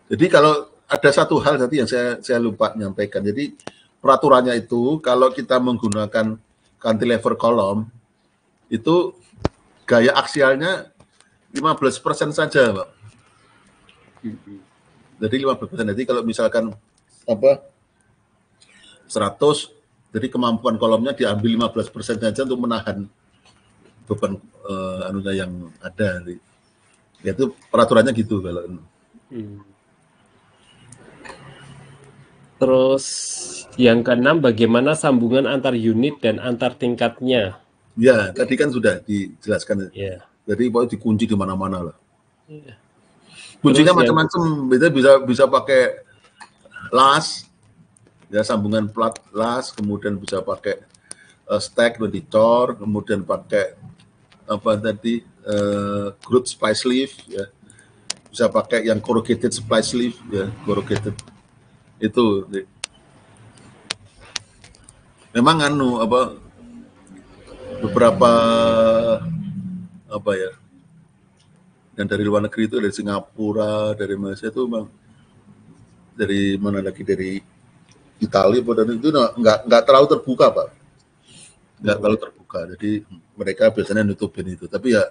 Jadi kalau ada satu hal tadi yang saya lupa menyampaikan. Jadi peraturannya itu kalau kita menggunakan cantilever column itu gaya aksialnya 15% saja, Pak. Jadi 15%. Jadi kalau misalkan 100, jadi kemampuan kolomnya diambil 15% saja untuk menahan beban yang ada. Itu peraturannya gitu kalau. Terus yang keenam, bagaimana sambungan antar unit dan antar tingkatnya? Ya, tadi kan sudah dijelaskan. Yeah. Jadi pokoknya dikunci di mana-mana lah. Yeah. Kuncinya macam-macam. Bisa pakai las, ya sambungan plat las, kemudian bisa pakai stack dan dicor, kemudian pakai groove splice sleeve, ya. Bisa pakai yang corrugated splice sleeve, ya, corrugated. Itu memang beberapa yang dari luar negeri itu, dari Singapura, dari Malaysia itu memang, dari mana lagi, dari Italia, dan itu nggak terlalu terbuka, Pak. Nggak terlalu terbuka, jadi mereka biasanya nutupin itu. Tapi ya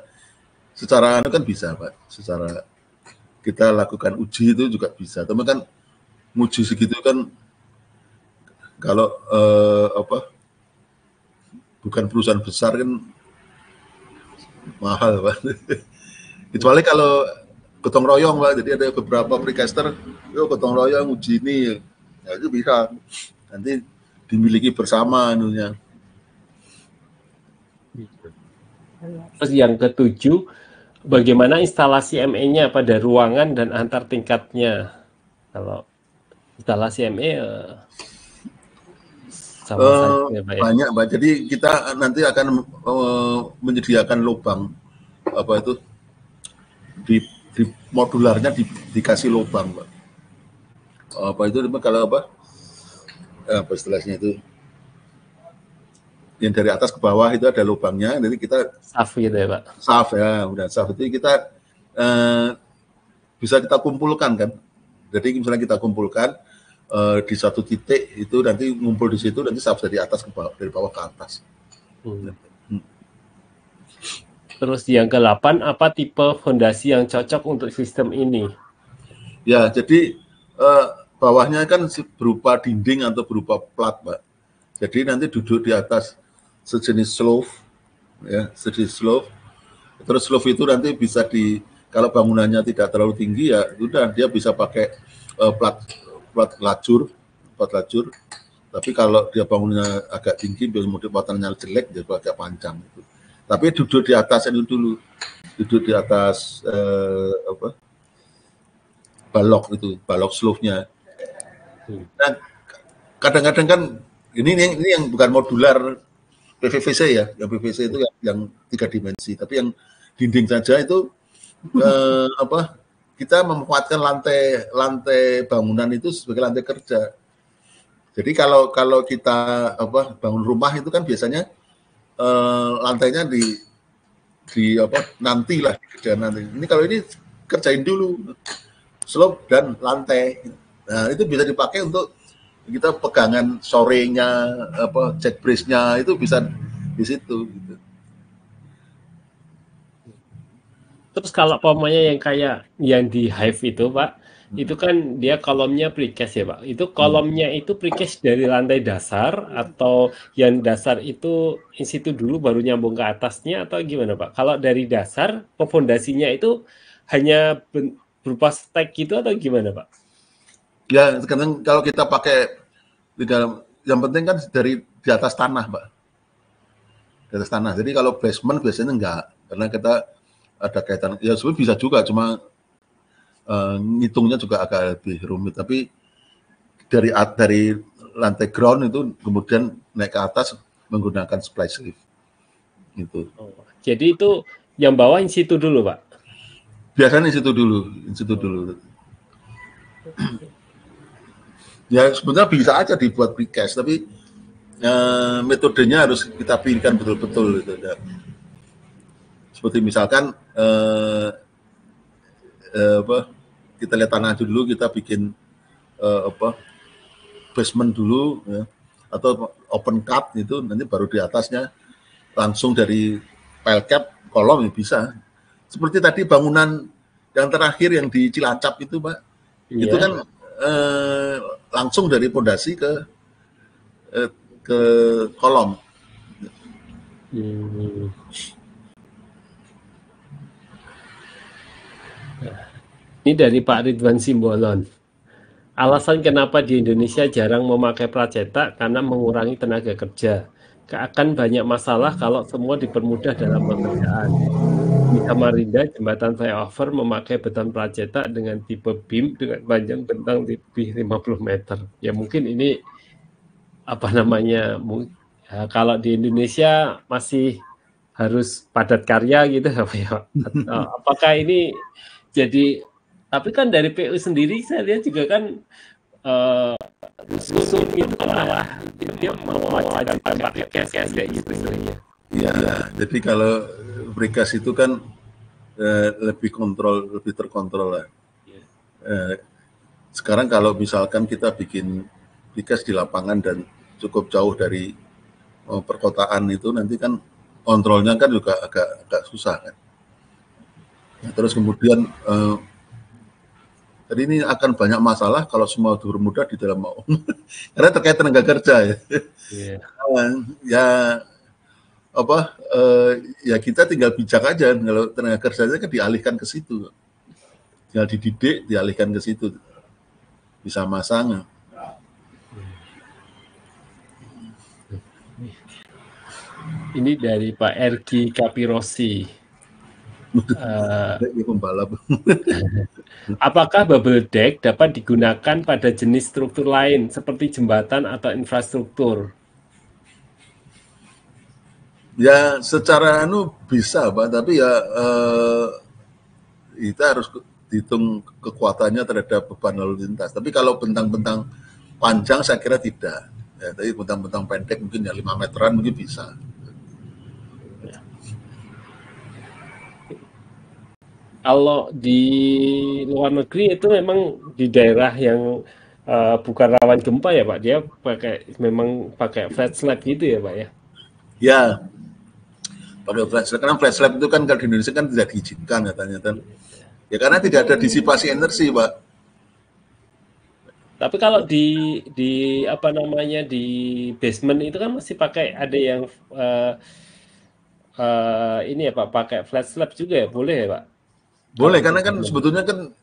secara kan bisa, Pak. Secara kita lakukan uji itu juga bisa. Tapi kan uji segitu kan kalau bukan perusahaan besar kan mahal, Pak. Kecuali kalau gotong royong, Pak. Jadi ada beberapa precaster, gotong royong uji ini, ya itu bisa. Nanti dimiliki bersama anunya. Terus yang ketujuh, bagaimana instalasi ME-nya pada ruangan dan antar tingkatnya? Kalau instalasi ME sama saja, Pak, ya? Banyak, Pak. Jadi kita nanti akan menyediakan lubang di modularnya, dikasih lubang, Pak. Kalau apa istilahnya itu, yang dari atas ke bawah itu ada lubangnya, jadi kita saf gitu ya, Pak. Saf, ya, udah saf. Itu kita bisa kita kumpulkan kan. Jadi misalnya kita kumpulkan di satu titik itu, nanti ngumpul di situ, nanti saf dari atas ke bawah, dari bawah ke atas. Terus yang ke-8, apa tipe fondasi yang cocok untuk sistem ini? Ya, jadi bawahnya kan berupa dinding atau berupa plat, Pak. Jadi nanti duduk di atas sejenis slope, ya, sejenis slope. Terus slope itu nanti bisa kalau bangunannya tidak terlalu tinggi, ya udah dia bisa pakai plat lacur. Tapi kalau dia bangunannya agak tinggi, kemudian muatannya jelek, dia pakai pancang. Gitu. Tapi duduk di atas itu dulu, duduk di atas balok slope-nya. Nah, kadang-kadang kan ini yang bukan modular PVC ya, yang PVC itu yang 3 dimensi, tapi yang dinding saja itu kita memanfaatkan lantai bangunan itu sebagai lantai kerja. Jadi kalau kita bangun rumah itu kan biasanya lantainya nanti lah kerjaan nanti. Ini kalau ini kerjain dulu slope dan lantai. Nah, itu bisa dipakai untuk kita pegangan sorenya, jack brace-nya itu bisa di situ. Gitu. Terus kalau pomanya yang kayak yang di Hive itu, Pak, itu kan dia kolomnya precast ya, Pak. Itu kolomnya itu precast dari lantai dasar atau yang dasar itu in situ dulu baru nyambung ke atasnya atau gimana, Pak? Kalau dari dasar ke fondasinya itu hanya berupa stack gitu atau gimana, Pak? Ya, sekarang kalau kita pakai di dalam, yang penting kan dari di atas tanah, Pak. Di atas tanah. Jadi kalau basement biasanya enggak, karena kita ada kaitan, ya sebenarnya bisa juga, cuma ngitungnya juga agak lebih rumit. Tapi dari lantai ground itu kemudian naik ke atas menggunakan splice lift. Gitu. Oh, jadi itu yang bawah in situ dulu, Pak? Biasanya in situ dulu. Ya sebenarnya bisa aja dibuat precast, tapi metodenya harus kita pilihkan betul-betul gitu. Ya. Seperti misalkan kita lihat tanah dulu, kita bikin basement dulu, ya, atau open cut itu, nanti baru di atasnya langsung dari pile cap kolom ya bisa. Seperti tadi bangunan yang terakhir yang di Cilacap itu, Pak, itu kan langsung dari pondasi ke kolom. Ini dari Pak Ridwan Simbolon. Alasan kenapa di Indonesia jarang memakai pracetak karena mengurangi tenaga kerja. Akan banyak masalah kalau semua dipermudah dalam pekerjaan. Di Samarinda, jembatan flyover memakai beton pracetak dengan tipe beam dengan panjang bentang lebih 50 meter. Ya mungkin ini apa namanya, ya, kalau di Indonesia masih harus padat karya gitu apa ya? Apakah ini jadi, tapi kan dari PU sendiri saya lihat juga kan usul itu malah dia mewajibkan pakai cash gitu ya. Ya, jadi kalau precast itu kan lebih terkontrol lah. Sekarang kalau misalkan kita bikin precast di lapangan dan cukup jauh dari perkotaan itu, nanti kan kontrolnya kan juga agak susah kan. Nah, terus kemudian jadi ini akan banyak masalah kalau semua dipermudah di dalam karena terkait tenaga kerja ya. Ya ya kita tinggal bijak aja, kalau tenaga kerjanya kan dialihkan ke situ, tinggal dididik, dialihkan ke situ, bisa masang. Ini dari Pak Ergi Kapirosi. Pembalap. Apakah bubble deck dapat digunakan pada jenis struktur lain seperti jembatan atau infrastruktur? Ya secara bisa, Pak, tapi ya kita harus hitung kekuatannya terhadap beban lalu lintas. Tapi kalau bentang-bentang panjang saya kira tidak. Ya, tapi bentang-bentang pendek mungkin ya 5 meteran mungkin bisa. Kalau di luar negeri itu memang di daerah yang bukan rawan gempa ya Pak, dia memang pakai flat slab gitu ya Pak ya? Ya, pakai flat slab. Karena flat slab itu kan kalau di Indonesia kan tidak diizinkan katanya kan. Ya karena tidak ada disipasi energi, Pak. Tapi kalau di apa namanya di basement itu kan masih pakai ada yang ini ya Pak, pakai flat slab juga ya, boleh ya Pak? Boleh, karena kan sebetulnya kan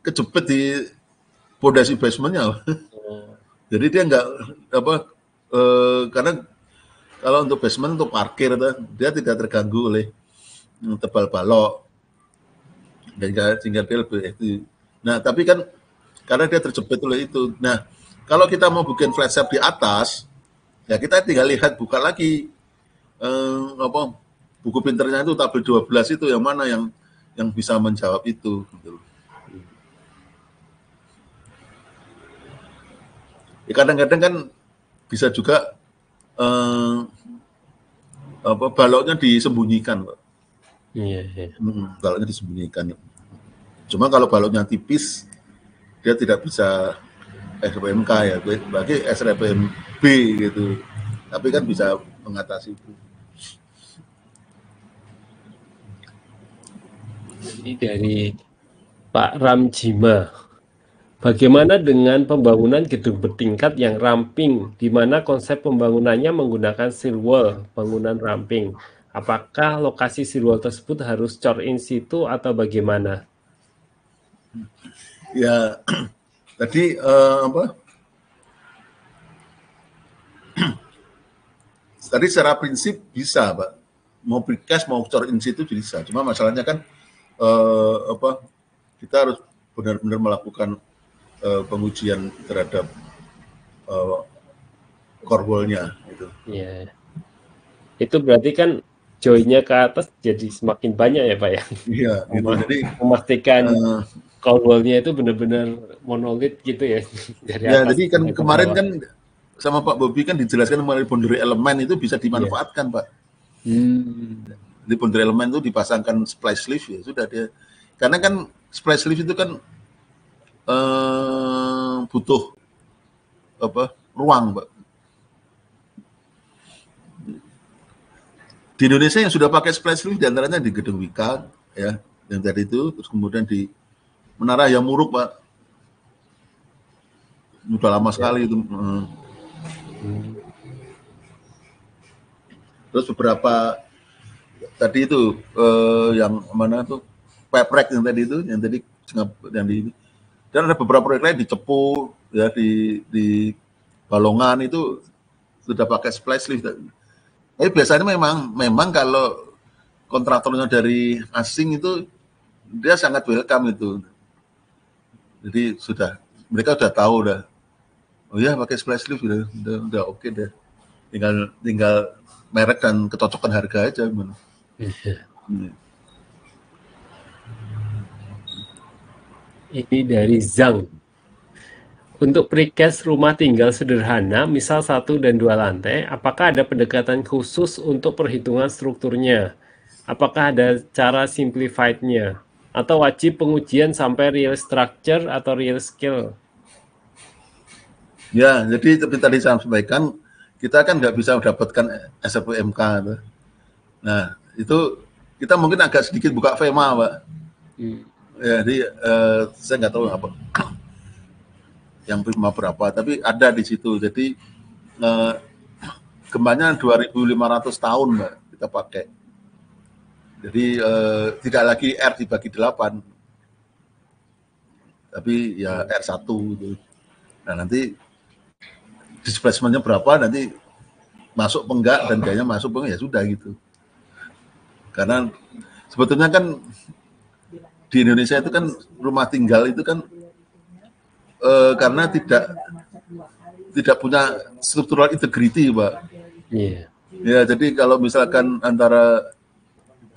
kejepit di pondasi basementnya. Jadi dia nggak karena kalau untuk basement untuk parkir dia tidak terganggu oleh tebal balok dan sehingga dia lebih itu. Nah tapi kan karena dia terjepit oleh itu. Nah kalau kita mau bikin flat slab di atas, ya kita tinggal lihat buka lagi buku pinternya itu tabel 12 itu yang mana yang bisa menjawab itu. Gitu. Ya, kadang-kadang kan bisa juga baloknya disembunyikan, Pak. Iya. Baloknya disembunyikan. Cuma kalau baloknya tipis, dia tidak bisa SNPMK ya, bagi SNPMB gitu. Tapi kan bisa mengatasi itu. Ini dari Pak Ramjima. Bagaimana dengan pembangunan gedung bertingkat yang ramping, di mana konsep pembangunannya menggunakan steel wall, bangunan ramping? Apakah lokasi steel wall tersebut harus cor in situ atau bagaimana? Ya, tadi tadi secara prinsip bisa, Pak. Mau precast mau cor in situ bisa. Cuma masalahnya kan kita harus benar-benar melakukan pengujian terhadap core wall-nya gitu. Ya. Itu berarti kan joinnya ke atas jadi semakin banyak ya Pak ya? Iya, gitu. Jadi memastikan core wall-nya itu benar-benar monolit gitu ya dari ya, atas. jadi kan kemarin kan sama Pak Bobi kan dijelaskan mengenai boundary elemen itu bisa dimanfaatkan, Pak. Di boundary elemen itu dipasangkan splice sleeve ya sudah dia. Karena kan splice sleeve itu kan butuh ruang, Pak. Di Indonesia yang sudah pakai splice sleeve diantaranya di Gedung Wika ya, yang tadi itu, terus kemudian di Menara Yamuruk, Pak. Udah lama sekali itu. Terus beberapa tadi itu yang mana tuh peprek yang tadi itu, yang di dan ada beberapa proyek lain di Cepu ya, di Balongan itu sudah pakai splice sleeve. Tapi biasanya memang kalau kontraktornya dari asing itu dia sangat welcome itu. Jadi mereka sudah tahu udah. Oh ya, pakai splice sleeve udah oke deh. Tinggal merek dan kecocokan harga aja gimana. Ini dari Zhang. Untuk precast rumah tinggal sederhana, misal 1 dan 2 lantai, apakah ada pendekatan khusus untuk perhitungan strukturnya? Apakah ada cara simplified-nya? Atau wajib pengujian sampai real structure atau real scale? Ya, jadi seperti tadi saya sampaikan, kita kan nggak bisa mendapatkan SNPMK. Nah, itu kita mungkin agak sedikit buka FEMA, Pak. Ya, jadi saya nggak tahu apa yang FEMA berapa, tapi ada di situ. Jadi gembanya 2.500 tahun, Mbak, kita pakai. Jadi tidak lagi R dibagi 8, tapi ya R1 gitu. Nah, nanti displacementnya berapa, nanti masuk enggak dan gayanya masuk enggak, ya sudah gitu. Karena sebetulnya kan di Indonesia itu kan rumah tinggal itu kan karena tidak punya struktural integrity, Pak. Ya, jadi kalau misalkan antara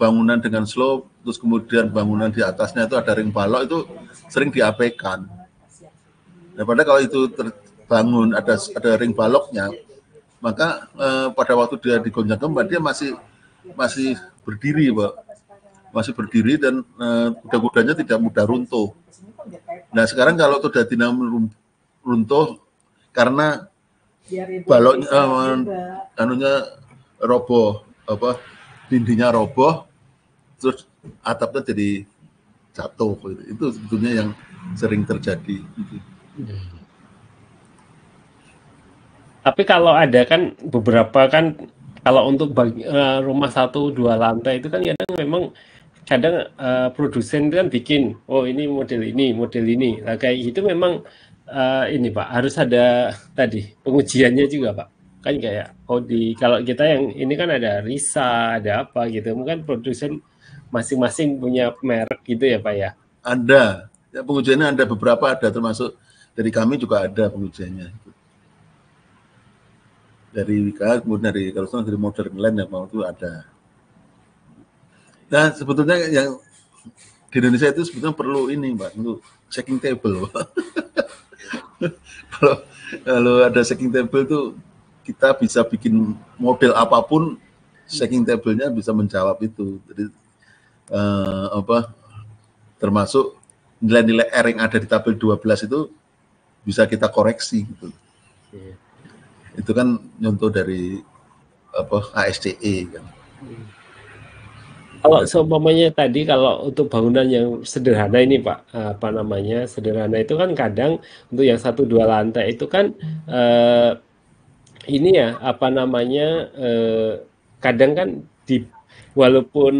bangunan dengan slope, terus kemudian bangunan di atasnya itu ada ring balok, itu sering diabaikan. Daripada kalau itu terbangun ada ring baloknya, maka pada waktu dia digonjang gempa dia masih berdiri, Pak. Masih berdiri dan kuda-kudanya tidak mudah runtuh. Nah, sekarang kalau sudah dinam runtuh karena baloknya roboh, dindingnya roboh, terus atapnya jadi jatuh. Itu sebetulnya yang sering terjadi. Tapi kalau ada kan beberapa kan, kalau untuk rumah 1-2 lantai itu kan kadang produsen kan bikin, oh ini model ini. Nah, kayak gitu memang ini Pak, harus ada tadi pengujiannya juga Pak. Kan kayak kalau kita yang ini kan ada RISA, ada apa gitu. Mungkin produsen masing-masing punya merek gitu ya Pak ya. Ada. Ya, pengujiannya ada beberapa, ada termasuk dari kami juga ada pengujiannya. Dari Wika, kemudian dari Modern Land yang mau itu ada. Nah, sebetulnya yang di Indonesia itu sebetulnya perlu ini, Mbak, untuk checking table. kalau ada checking table itu kita bisa bikin model apapun, checking table-nya bisa menjawab itu. Jadi termasuk nilai-nilai R yang ada di tabel 12 itu bisa kita koreksi gitu. Itu kan contoh dari ASCE kan. Kalau seumpamanya tadi kalau untuk bangunan yang sederhana ini Pak, sederhana itu kan kadang untuk yang 1-2 lantai itu kan ini ya kadang kan walaupun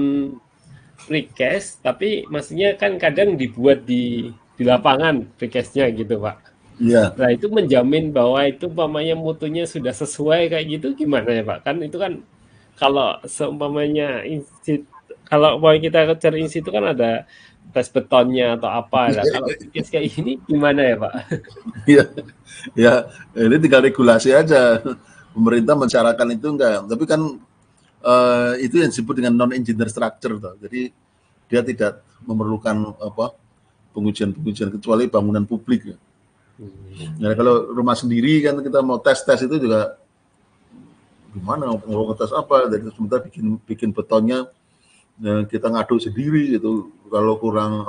precast tapi maksudnya kan kadang dibuat di lapangan precastnya gitu Pak. Iya. Nah itu menjamin bahwa itu umpamanya mutunya sudah sesuai kayak gitu gimana ya Pak? Kan itu kan kalau seumpamanya kalau mau kita cari in situ kan ada tes betonnya atau apa lah. Kalau precast kayak ini gimana ya Pak? Iya, ya ini tinggal regulasi aja. Pemerintah mensyaratkan itu enggak, tapi kan itu yang disebut dengan non-engineer structure, toh. Jadi dia tidak memerlukan pengujian kecuali bangunan publik. Nah, kalau rumah sendiri kan kita mau tes itu juga gimana mau tes apa? Jadi sementara bikin betonnya kita ngaduk sendiri gitu. Kalau kurang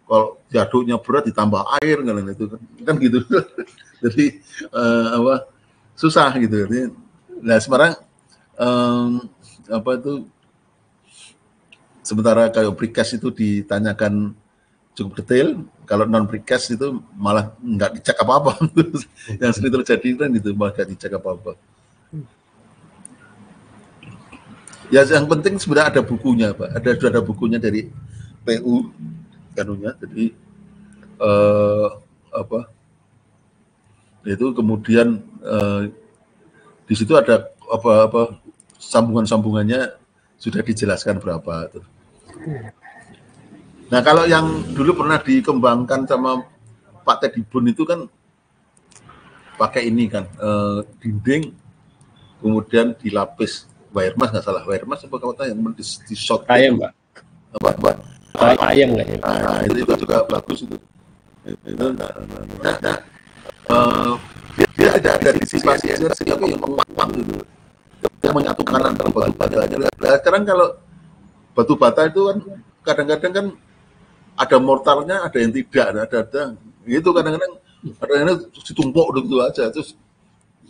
kalau diaduknya berat ditambah air kan gitu. Jadi susah gitu. Nah sekarang sementara kayak precast itu ditanyakan cukup detail, kalau non precast itu malah nggak dicek apa-apa. Yang sering terjadi kan gitu, malah nggak dicek apa-apa. Ya yang penting sebenarnya ada bukunya Pak, sudah ada bukunya dari PU kanunya, jadi itu kemudian di situ ada sambungan-sambungannya sudah dijelaskan berapa tuh. Nah kalau yang dulu pernah dikembangkan sama Pak Tedibun itu kan pakai ini kan dinding kemudian dilapis wiremask, nggak salah wiremask apa kata yang di shot ayam Pak ayam nggak ya? Nah itu juga bagus itu. Dia ada antisipasi tapi yang memang gitu. Dia menyatukan antara batu bata. Nah, sekarang kalau batu bata itu kan kadang-kadang kan ada mortarnya, ada yang tidak, ada itu kadang-kadang ada yang ditumpuk gitu aja, terus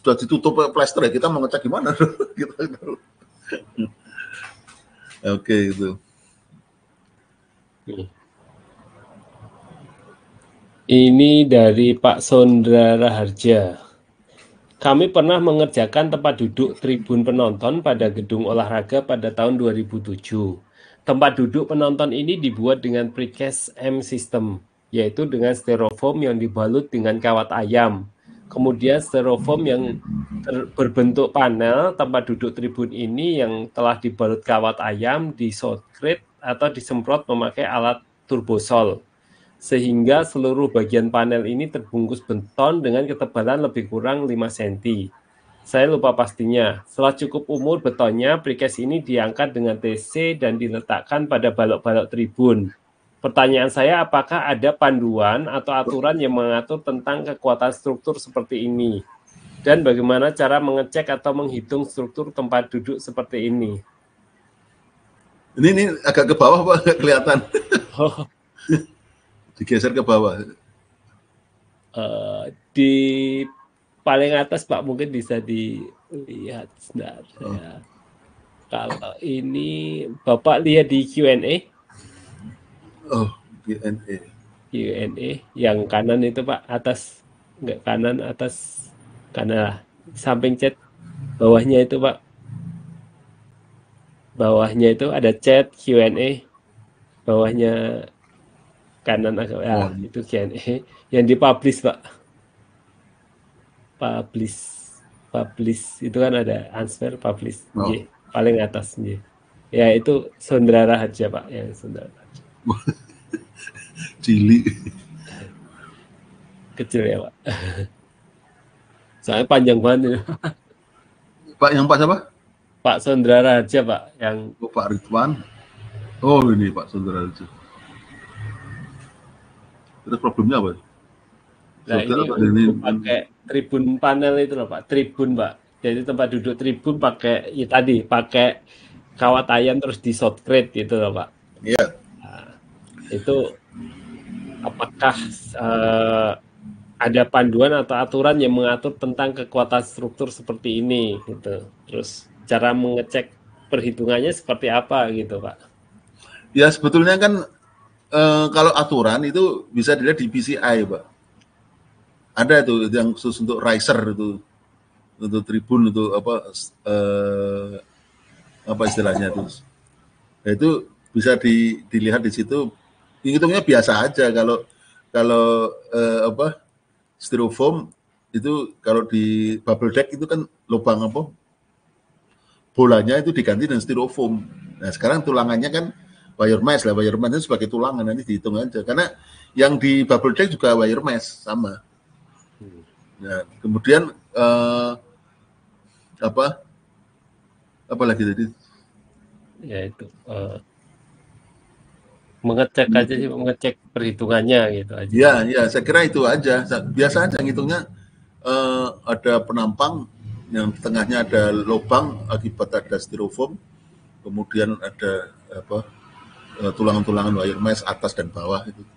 sudah ditutup plester ya kita mau ngecek gimana? Gitu. Oke itu. Ini dari Pak Sondra Raharja. Kami pernah mengerjakan tempat duduk tribun penonton pada gedung olahraga pada tahun 2007. Tempat duduk penonton ini dibuat dengan precast M system, yaitu dengan styrofoam yang dibalut dengan kawat ayam. Kemudian styrofoam yang berbentuk panel tempat duduk tribun ini yang telah dibalut kawat ayam di-shotcrete atau disemprot memakai alat turbosol. Sehingga seluruh bagian panel ini terbungkus beton dengan ketebalan lebih kurang 5 cm. Saya lupa pastinya. Setelah cukup umur betonnya, precast ini diangkat dengan TC dan diletakkan pada balok-balok tribun. Pertanyaan saya, apakah ada panduan atau aturan yang mengatur tentang kekuatan struktur seperti ini? Dan bagaimana cara mengecek atau menghitung struktur tempat duduk seperti ini? Ini agak ke bawah Pak, nggak kelihatan. Oh. Digeser ke bawah. Di paling atas Pak, mungkin bisa dilihat sebentar. Ya. Kalau ini Bapak lihat di Q&A. Oh, Q&A. Q&A yang kanan itu Pak, atas, enggak kanan, atas, kanan, samping chat, bawahnya itu Pak. Bawahnya itu ada chat Q&A. Bawahnya kanan agak itu Q&A yang dipublish Pak. Publish itu kan ada answer publish paling atas ya itu Sondra Raharja Pak yang Sondra Raharja. Cili kecil ya Pak. Soalnya panjang banget. Pak yang Pak siapa? Pak Sondra Raharja Pak yang Pak Ridwan. Oh ini Pak Sondra Raharja. Terus problemnya apa? Nah ini pakai tribun panel itu loh Pak, tribun Pak. Jadi tempat duduk tribun pakai pakai kawat ayam terus di shotcrete gitu loh Pak. Iya. Yeah. Nah, itu apakah ada panduan atau aturan yang mengatur tentang kekuatan struktur seperti ini gitu. Terus cara mengecek perhitungannya seperti apa gitu, Pak? Ya sebetulnya kan kalau aturan itu bisa dilihat di PCI, Pak. Ada itu yang khusus untuk riser itu, untuk tribun itu apa istilahnya itu. Nah, itu bisa dilihat di situ. Hitungnya biasa aja kalau kalau styrofoam itu kalau di bubble deck itu kan lubang bolanya itu diganti dengan styrofoam. Nah sekarang tulangannya kan wire mesh lah, wire mesh itu sebagai tulangan, nanti dihitung aja karena yang di bubble deck juga wire mesh sama. Nah kemudian apa lagi tadi? Ya itu mengecek aja sih, mengecek perhitungannya gitu aja. Ya saya kira itu aja. Biasa aja ngitungnya ada penampang yang tengahnya ada lubang akibat ada styrofoam, kemudian ada tulangan-tulangan wire mesh atas dan bawah itu.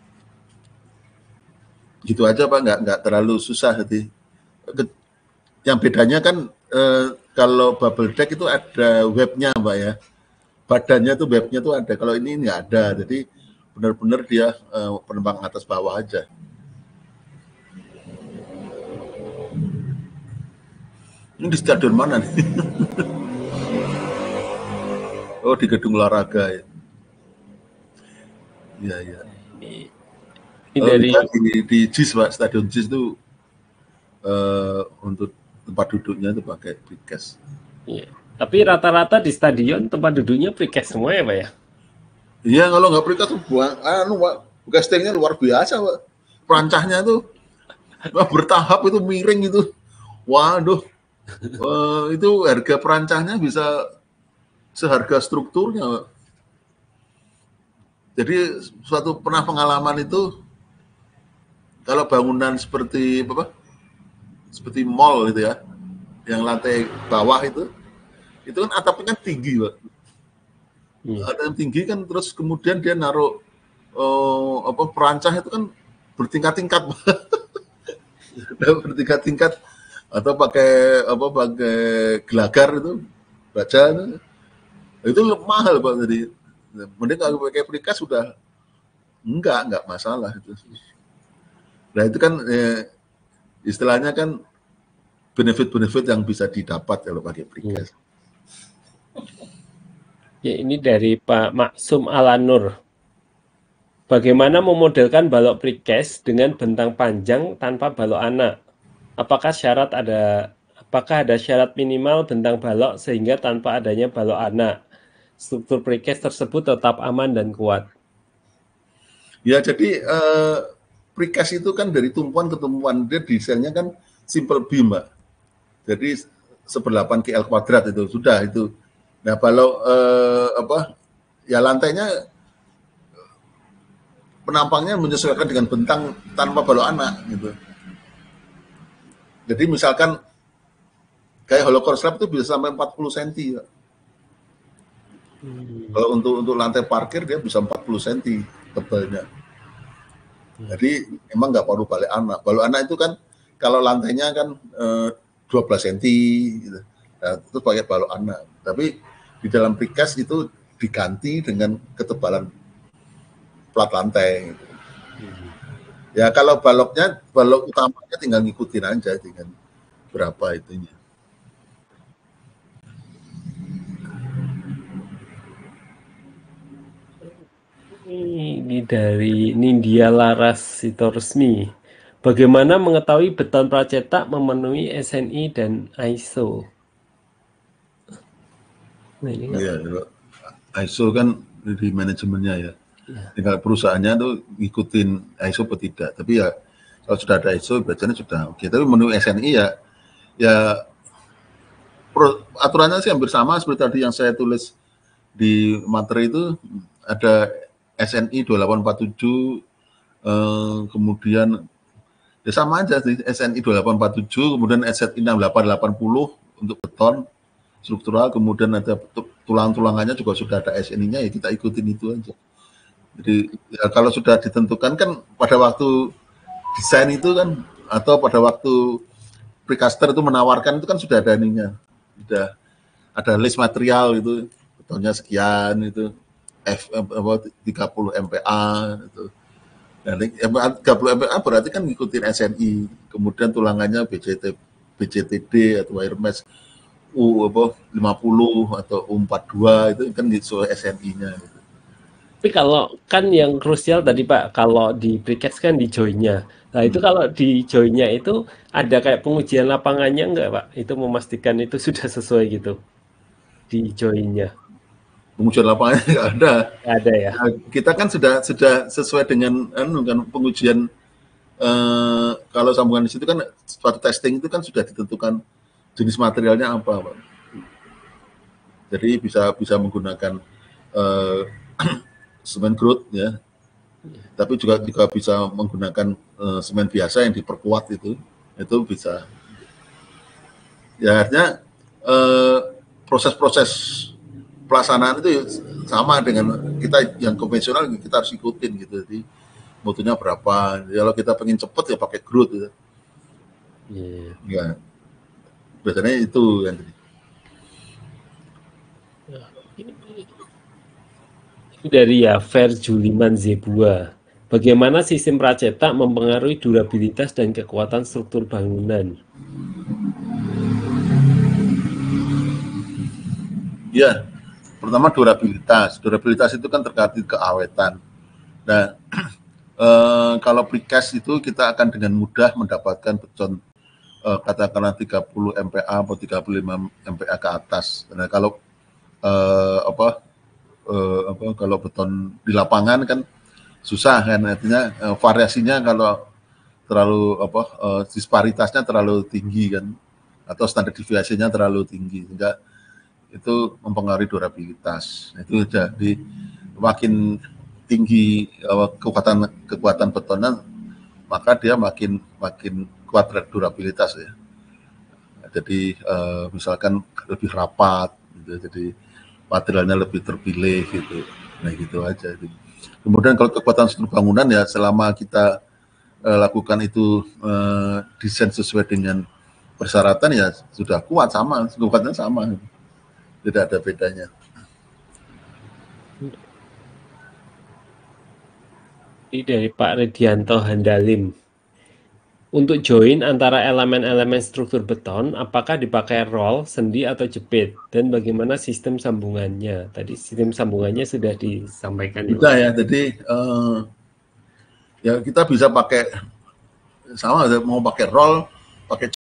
Gitu aja Pak, nggak terlalu susah. Jadi yang bedanya kan kalau bubble deck itu ada webnya Pak ya, badannya tuh webnya tuh ada. Kalau ini nggak ada, jadi benar-benar dia penembang atas bawah aja. Ini di stadion mana nih? Oh di gedung olahraga ya. Iya. Ini dari di JIS Pak, stadion JIS itu untuk tempat duduknya itu pakai precast. Iya. Tapi rata-rata di stadion tempat duduknya precast semua ya Pak ya? Iya kalau nggak precast tuh Pak, castingnya luar biasa Pak. Perancahnya tuh bertahap itu miring itu. Waduh, itu harga perancahnya bisa seharga strukturnya Pak. Jadi suatu pernah pengalaman itu kalau bangunan seperti seperti mall gitu ya, yang lantai bawah itu kan atapnya kan tinggi Pak. Atap yang tinggi kan, terus kemudian dia naruh perancah itu kan bertingkat-tingkat bertingkat-tingkat atau pakai gelagar itu baja itu mahal Pak. Jadi mending kalau pakai precast sudah enggak masalah itu. Nah itu kan istilahnya kan benefit-benefit yang bisa didapat kalau pakai precast. Ya ini dari Pak Maksum Alanur. Bagaimana memodelkan balok precast dengan bentang panjang tanpa balok anak? Apakah ada syarat minimal bentang balok sehingga tanpa adanya balok anak struktur precast tersebut tetap aman dan kuat? Ya jadi precast itu kan dari tumpuan ke tumpuan, dia desainnya kan simple beam Mbak. Jadi 1/8 KL kuadrat itu sudah itu. Nah kalau ya lantainya penampangnya menyesuaikan dengan bentang tanpa balok anak gitu. Jadi misalkan kayak hollow core slab itu bisa sampai 40 cm ya. Kalau untuk lantai parkir dia bisa 40 cm tebalnya. Jadi emang nggak perlu balik anak. Balok anak itu kan kalau lantainya kan 12 cm gitu. Nah, itu pakai balok anak. Tapi di dalam precast itu diganti dengan ketebalan plat lantai. Gitu. Ya kalau balok utamanya tinggal ngikutin aja dengan berapa itunya. Ini dari Nindya Laras Sitoresmi. Bagaimana mengetahui beton pracetak memenuhi SNI dan ISO? Nah, ini kan ya, ISO kan di manajemennya ya. Tinggal perusahaannya tuh ngikutin ISO atau tidak. Tapi ya kalau sudah ada ISO bacanya sudah oke. Tapi memenuhi SNI ya aturannya sih hampir sama seperti tadi yang saya tulis di materi itu. Ada SNI 2847 kemudian ya sama aja sih, SNI 2847 kemudian SNI 6880 untuk beton struktural, kemudian ada tulang-tulangannya juga sudah ada SNI-nya, ya kita ikutin itu aja. Jadi ya kalau sudah ditentukan kan pada waktu desain itu kan atau pada waktu precaster itu menawarkan itu kan sudah ada ininya, sudah ada list material itu, betonnya sekian itu, 30 MPa itu. Nah, 30 MPa berarti kan ngikutin SNI, kemudian tulangannya BCTD atau wire mesh U50 atau U42 itu kan sesuai SNI-nya gitu. Tapi kalau kan yang krusial tadi Pak, kalau di precast kan di join-nya. Nah itu kalau di join-nya itu ada kayak pengujian lapangannya enggak Pak? Itu memastikan itu sudah sesuai gitu di join-nya. Pengujian lapangannya nggak ada. Nggak ada ya? Nah, kita kan sudah sesuai dengan kan pengujian kalau sambungan di situ kan suatu testing itu kan sudah ditentukan jenis materialnya apa, Pak. Jadi bisa menggunakan semen growth ya, tapi juga bisa menggunakan semen biasa yang diperkuat itu bisa. Ya artinya proses-proses pelaksanaan itu sama dengan kita yang konvensional, kita harus ikutin gitu. Jadi mutunya berapa? Kalau kita pengen cepet ya pakai growth gitu. Ya, biasanya itu yang dari ya Fer Juliman Zebua. Bagaimana sistem pracetak mempengaruhi durabilitas dan kekuatan struktur bangunan? Ya, pertama durabilitas. Durabilitas itu kan terkait keawetan. Nah, kalau precast itu kita akan dengan mudah mendapatkan beton katakanlah 30 MPa atau 35 MPa ke atas. Nah, kalau kalau beton di lapangan kan susah kan, artinya variasinya kalau terlalu disparitasnya terlalu tinggi kan, atau standar deviasinya terlalu tinggi sehingga itu mempengaruhi durabilitas. Itu jadi makin tinggi kekuatan betonnya, maka dia makin kuat durabilitas ya. Jadi misalkan lebih rapat gitu, jadi materialnya lebih terpilih gitu. Nah gitu aja. Kemudian kalau kekuatan struktur bangunan ya selama kita lakukan itu desain sesuai dengan persyaratan ya sudah kuat, sama, kekuatannya sama. Tidak ada bedanya. Ini dari Pak Redianto Handalim. Untuk join antara elemen-elemen struktur beton, apakah dipakai roll, sendi, atau jepit? Dan bagaimana sistem sambungannya? Tadi sistem sambungannya sudah disampaikan. Bisa ya, jadi ya kita bisa pakai sama, mau pakai roll, pakai